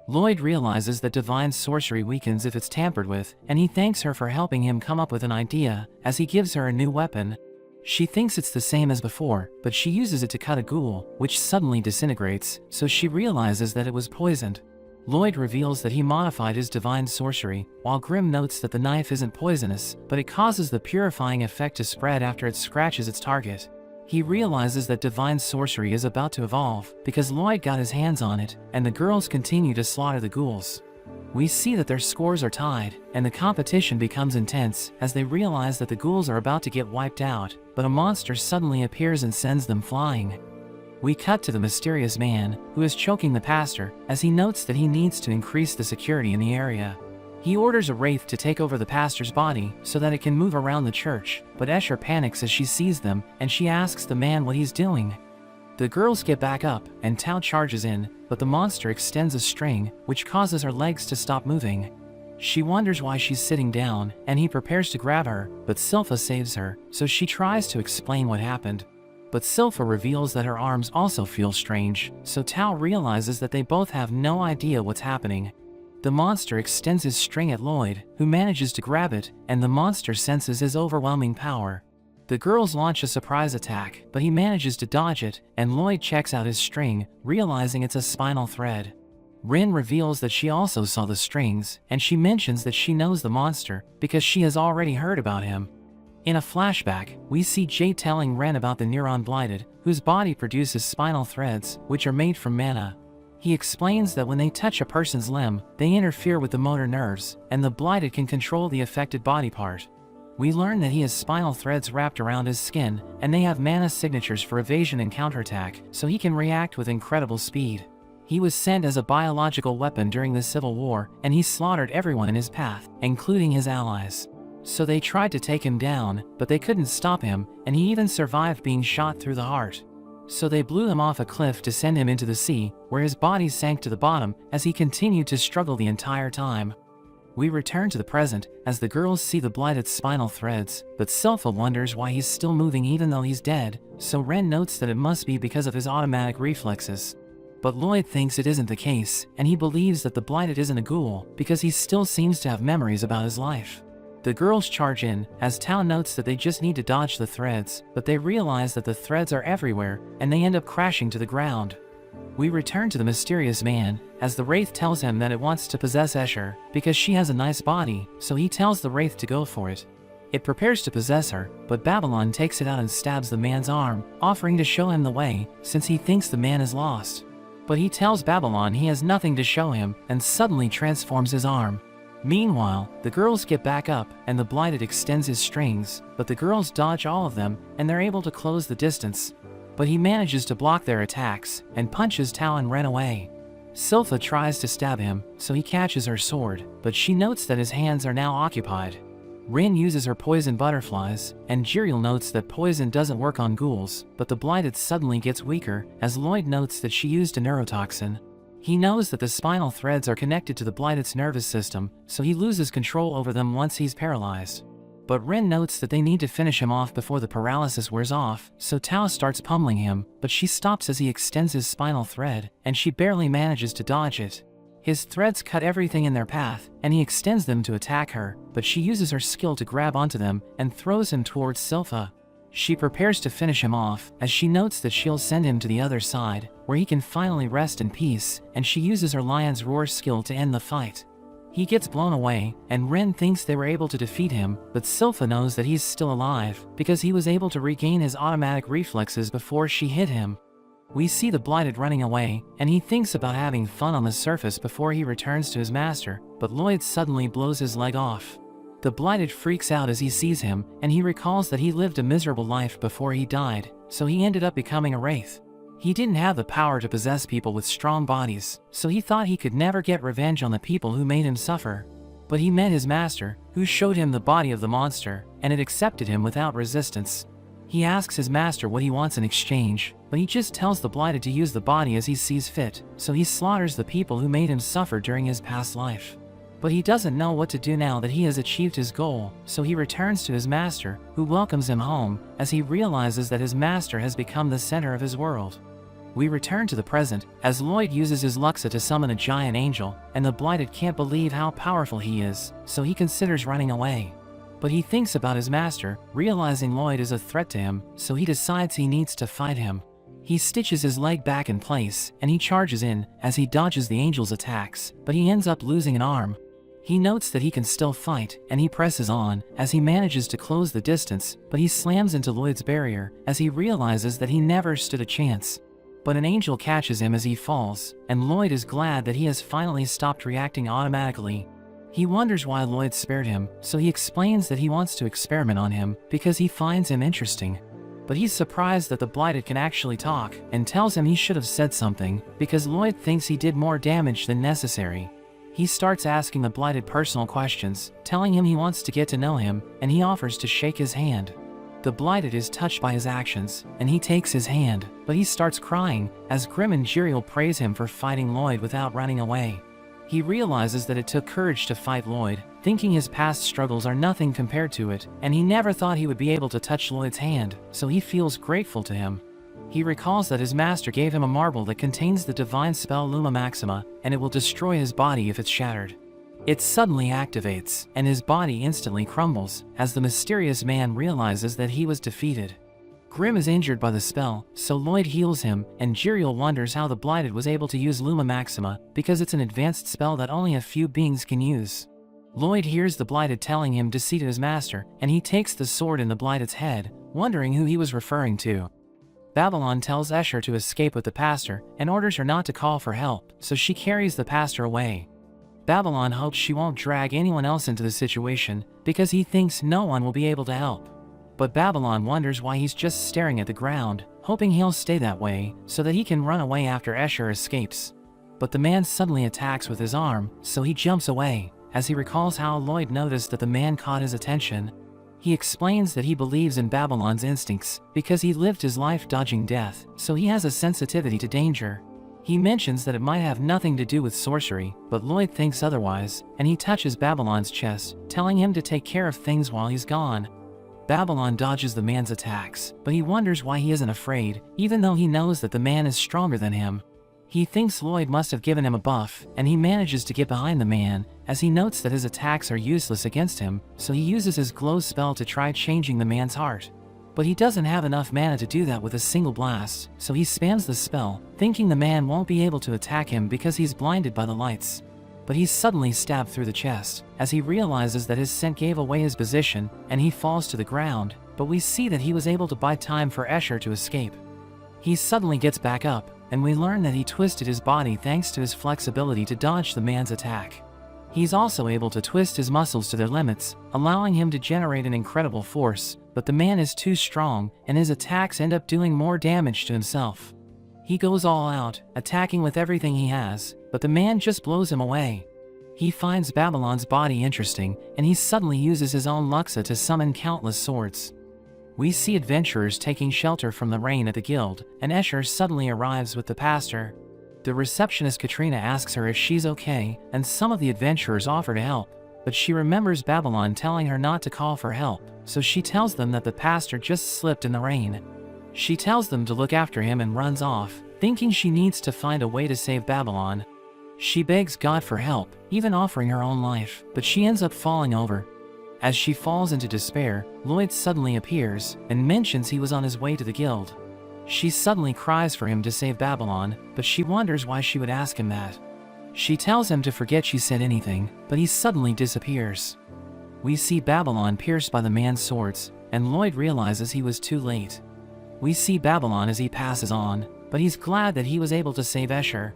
Lloyd realizes that divine sorcery weakens if it's tampered with, and he thanks her for helping him come up with an idea, as he gives her a new weapon. She thinks it's the same as before, but she uses it to cut a ghoul, which suddenly disintegrates, so she realizes that it was poisoned. Lloyd reveals that he modified his divine sorcery, while Grimm notes that the knife isn't poisonous, but it causes the purifying effect to spread after it scratches its target. He realizes that divine sorcery is about to evolve, because Lloyd got his hands on it, and the girls continue to slaughter the ghouls. We see that their scores are tied, and the competition becomes intense as they realize that the ghouls are about to get wiped out, but a monster suddenly appears and sends them flying. We cut to the mysterious man, who is choking the pastor, as he notes that he needs to increase the security in the area. He orders a wraith to take over the pastor's body so that it can move around the church, but Escher panics as she sees them, and she asks the man what he's doing. The girls get back up, and Tao charges in, but the monster extends a string, which causes her legs to stop moving. She wonders why she's sitting down, and he prepares to grab her, but Silpha saves her, so she tries to explain what happened. But Silpha reveals that her arms also feel strange, so Tao realizes that they both have no idea what's happening. The monster extends his string at Lloyd, who manages to grab it, and the monster senses his overwhelming power. The girls launch a surprise attack, but he manages to dodge it, and Lloyd checks out his string, realizing it's a spinal thread. Rin reveals that she also saw the strings, and she mentions that she knows the monster because she has already heard about him. In a flashback, we see Jay telling Ren about the Neuron Blighted, whose body produces spinal threads, which are made from mana. He explains that when they touch a person's limb, they interfere with the motor nerves, and the Blighted can control the affected body part. We learn that he has spinal threads wrapped around his skin, and they have mana signatures for evasion and counterattack, so he can react with incredible speed. He was sent as a biological weapon during the Civil War, and he slaughtered everyone in his path, including his allies. So they tried to take him down, but they couldn't stop him, and he even survived being shot through the heart. So they blew him off a cliff to send him into the sea, where his body sank to the bottom as he continued to struggle the entire time. We return to the present as the girls see the Blighted's spinal threads, but Silpha wonders why he's still moving even though he's dead, so Ren notes that it must be because of his automatic reflexes. But Lloyd thinks it isn't the case, and he believes that the Blighted isn't a ghoul because he still seems to have memories about his life. The girls charge in, as Tao notes that they just need to dodge the threads, but they realize that the threads are everywhere, and they end up crashing to the ground. We return to the mysterious man, as the Wraith tells him that it wants to possess Escher, because she has a nice body, so he tells the Wraith to go for it. It prepares to possess her, but Babylon takes it out and stabs the man's arm, offering to show him the way, since he thinks the man is lost. But he tells Babylon he has nothing to show him, and suddenly transforms his arm. Meanwhile, the girls get back up, and the Blighted extends his strings, but the girls dodge all of them, and they're able to close the distance. But he manages to block their attacks, and punches Tao and Ren away. Silpha tries to stab him, so he catches her sword, but she notes that his hands are now occupied. Rin uses her poison butterflies, and Jiriel notes that poison doesn't work on ghouls, but the Blighted suddenly gets weaker, as Lloyd notes that she used a neurotoxin. He knows that the spinal threads are connected to the Blighted's nervous system, so he loses control over them once he's paralyzed. But Ren notes that they need to finish him off before the paralysis wears off, so Tao starts pummeling him, but she stops as he extends his spinal thread, and she barely manages to dodge it. His threads cut everything in their path, and he extends them to attack her, but she uses her skill to grab onto them and throws him towards Silpha. She prepares to finish him off, as she notes that she'll send him to the other side, where he can finally rest in peace, and she uses her Lion's Roar skill to end the fight. He gets blown away, and Ren thinks they were able to defeat him, but Silpha knows that he's still alive, because he was able to regain his automatic reflexes before she hit him. We see the Blighted running away, and he thinks about having fun on the surface before he returns to his master, but Lloyd suddenly blows his leg off. The Blighted freaks out as he sees him, and he recalls that he lived a miserable life before he died, so he ended up becoming a wraith. He didn't have the power to possess people with strong bodies, so he thought he could never get revenge on the people who made him suffer. But he met his master, who showed him the body of the monster, and it accepted him without resistance. He asks his master what he wants in exchange, but he just tells the Blighted to use the body as he sees fit, so he slaughters the people who made him suffer during his past life. But he doesn't know what to do now that he has achieved his goal, so he returns to his master, who welcomes him home, as he realizes that his master has become the center of his world. We return to the present, as Lloyd uses his Luxa to summon a giant angel, and the Blighted can't believe how powerful he is, so he considers running away. But he thinks about his master, realizing Lloyd is a threat to him, so he decides he needs to fight him. He stitches his leg back in place, and he charges in, as he dodges the angel's attacks, but he ends up losing an arm. He notes that he can still fight, and he presses on, as he manages to close the distance, but he slams into Lloyd's barrier, as he realizes that he never stood a chance. But an angel catches him as he falls, and Lloyd is glad that he has finally stopped reacting automatically. He wonders why Lloyd spared him, so he explains that he wants to experiment on him because he finds him interesting. But he's surprised that the Blighted can actually talk, and tells him he should have said something, because Lloyd thinks he did more damage than necessary. He starts asking the Blighted personal questions, telling him he wants to get to know him, and he offers to shake his hand. The Blighted is touched by his actions, and he takes his hand, but he starts crying, as Grim and Jiriel praise him for fighting Lloyd without running away. He realizes that it took courage to fight Lloyd, thinking his past struggles are nothing compared to it, and he never thought he would be able to touch Lloyd's hand, so he feels grateful to him. He recalls that his master gave him a marble that contains the divine spell Luma Maxima, and it will destroy his body if it's shattered. It suddenly activates, and his body instantly crumbles, as the mysterious man realizes that he was defeated. Grim is injured by the spell, so Lloyd heals him, and Jiriel wonders how the Blighted was able to use Luma Maxima, because it's an advanced spell that only a few beings can use. Lloyd hears the Blighted telling him to see to his master, and he takes the sword in the Blighted's head, wondering who he was referring to. Babylon tells Escher to escape with the pastor, and orders her not to call for help, so she carries the pastor away. Babylon hopes she won't drag anyone else into the situation, because he thinks no one will be able to help. But Babylon wonders why he's just staring at the ground, hoping he'll stay that way, so that he can run away after Escher escapes. But the man suddenly attacks with his arm, so he jumps away, as he recalls how Lloyd noticed that the man caught his attention. He explains that he believes in Babylon's instincts, because he lived his life dodging death, so he has a sensitivity to danger. He mentions that it might have nothing to do with sorcery, but Lloyd thinks otherwise, and he touches Babylon's chest, telling him to take care of things while he's gone. Babylon dodges the man's attacks, but he wonders why he isn't afraid, even though he knows that the man is stronger than him. He thinks Lloyd must have given him a buff, and he manages to get behind the man, as he notes that his attacks are useless against him, so he uses his glow spell to try changing the man's heart. But he doesn't have enough mana to do that with a single blast, so he spams the spell, thinking the man won't be able to attack him because he's blinded by the lights. But he's suddenly stabbed through the chest, as he realizes that his scent gave away his position, and he falls to the ground, but we see that he was able to buy time for Escher to escape. He suddenly gets back up, and we learn that he twisted his body thanks to his flexibility to dodge the man's attack. He's also able to twist his muscles to their limits, allowing him to generate an incredible force, but the man is too strong, and his attacks end up doing more damage to himself. He goes all out, attacking with everything he has, but the man just blows him away. He finds Babylon's body interesting, and he suddenly uses his own Luxa to summon countless swords. We see adventurers taking shelter from the rain at the guild, and Escher suddenly arrives with the pastor. The receptionist Katrina asks her if she's okay, and some of the adventurers offer to help, but she remembers Babylon telling her not to call for help, so she tells them that the pastor just slipped in the rain. She tells them to look after him and runs off, thinking she needs to find a way to save Babylon. She begs God for help, even offering her own life, but she ends up falling over. As she falls into despair, Lloyd suddenly appears, and mentions he was on his way to the guild. She suddenly cries for him to save Babylon, but she wonders why she would ask him that. She tells him to forget she said anything, but he suddenly disappears. We see Babylon pierced by the man's swords, and Lloyd realizes he was too late. We see Babylon as he passes on, but he's glad that he was able to save Escher.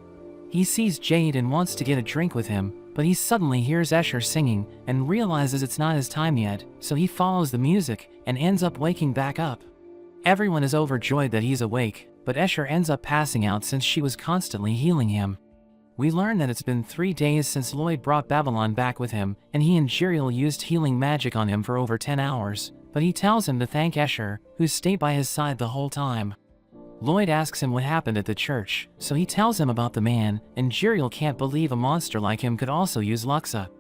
He sees Jade and wants to get a drink with him, but he suddenly hears Escher singing and realizes it's not his time yet, so he follows the music and ends up waking back up. Everyone is overjoyed that he's awake, but Escher ends up passing out since she was constantly healing him. We learn that it's been 3 days since Lloyd brought Babylon back with him, and he and Jiriel used healing magic on him for over 10 hours, but he tells him to thank Escher, who stayed by his side the whole time. Lloyd asks him what happened at the church, so he tells him about the man, and Jiriel can't believe a monster like him could also use Luxa.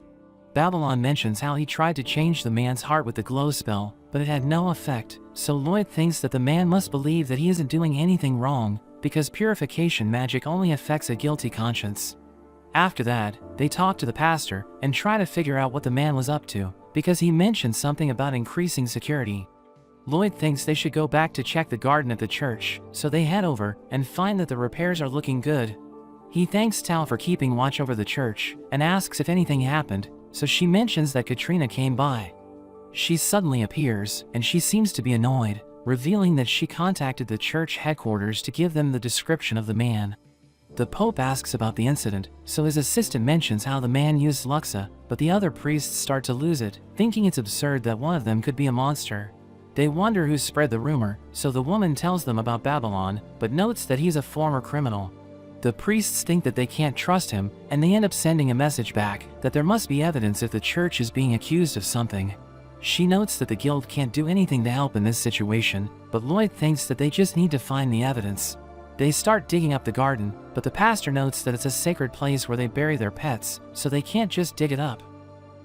Babylon mentions how he tried to change the man's heart with the glow spell, but it had no effect, so Lloyd thinks that the man must believe that he isn't doing anything wrong, because purification magic only affects a guilty conscience. After that, they talk to the pastor, and try to figure out what the man was up to, because he mentioned something about increasing security. Lloyd thinks they should go back to check the garden at the church, so they head over, and find that the repairs are looking good. He thanks Tal for keeping watch over the church, and asks if anything happened, so she mentions that Katrina came by. She suddenly appears, and she seems to be annoyed, revealing that she contacted the church headquarters to give them the description of the man. The Pope asks about the incident, so his assistant mentions how the man used Luxa, but the other priests start to lose it, thinking it's absurd that one of them could be a monster. They wonder who spread the rumor, so the woman tells them about Babylon, but notes that he's a former criminal. The priests think that they can't trust him, and they end up sending a message back that there must be evidence if the church is being accused of something. She notes that the guild can't do anything to help in this situation, but Lloyd thinks that they just need to find the evidence. They start digging up the garden, but the pastor notes that it's a sacred place where they bury their pets, so they can't just dig it up.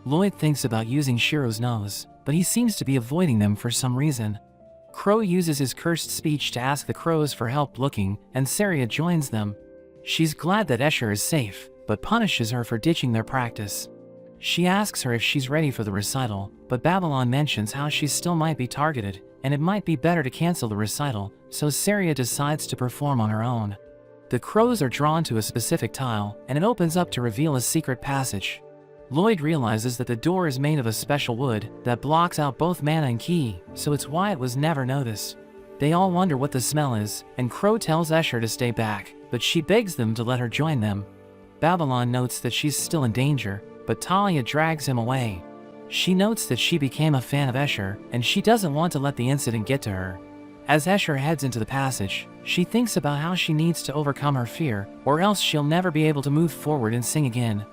Lloyd thinks about using Shiro's nose, but he seems to be avoiding them for some reason. Crow uses his cursed speech to ask the crows for help looking, and Saria joins them. She's glad that Escher is safe, but punishes her for ditching their practice. She asks her if she's ready for the recital, but Babylon mentions how she still might be targeted, and it might be better to cancel the recital, so Saria decides to perform on her own. The crows are drawn to a specific tile, and it opens up to reveal a secret passage. Lloyd realizes that the door is made of a special wood that blocks out both mana and ki, so it's why it was never noticed. They all wonder what the smell is, and Crow tells Escher to stay back, but she begs them to let her join them. Babylon notes that she's still in danger, but Talia drags him away. She notes that she became a fan of Escher, and she doesn't want to let the incident get to her. As Escher heads into the passage, she thinks about how she needs to overcome her fear, or else she'll never be able to move forward and sing again.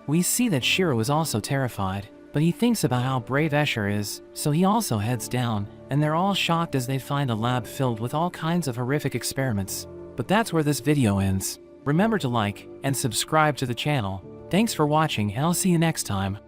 We see that Shiro is also terrified, but he thinks about how brave Escher is, so he also heads down, and they're all shocked as they find a lab filled with all kinds of horrific experiments. But that's where this video ends. Remember to like and subscribe to the channel. Thanks for watching, and I'll see you next time.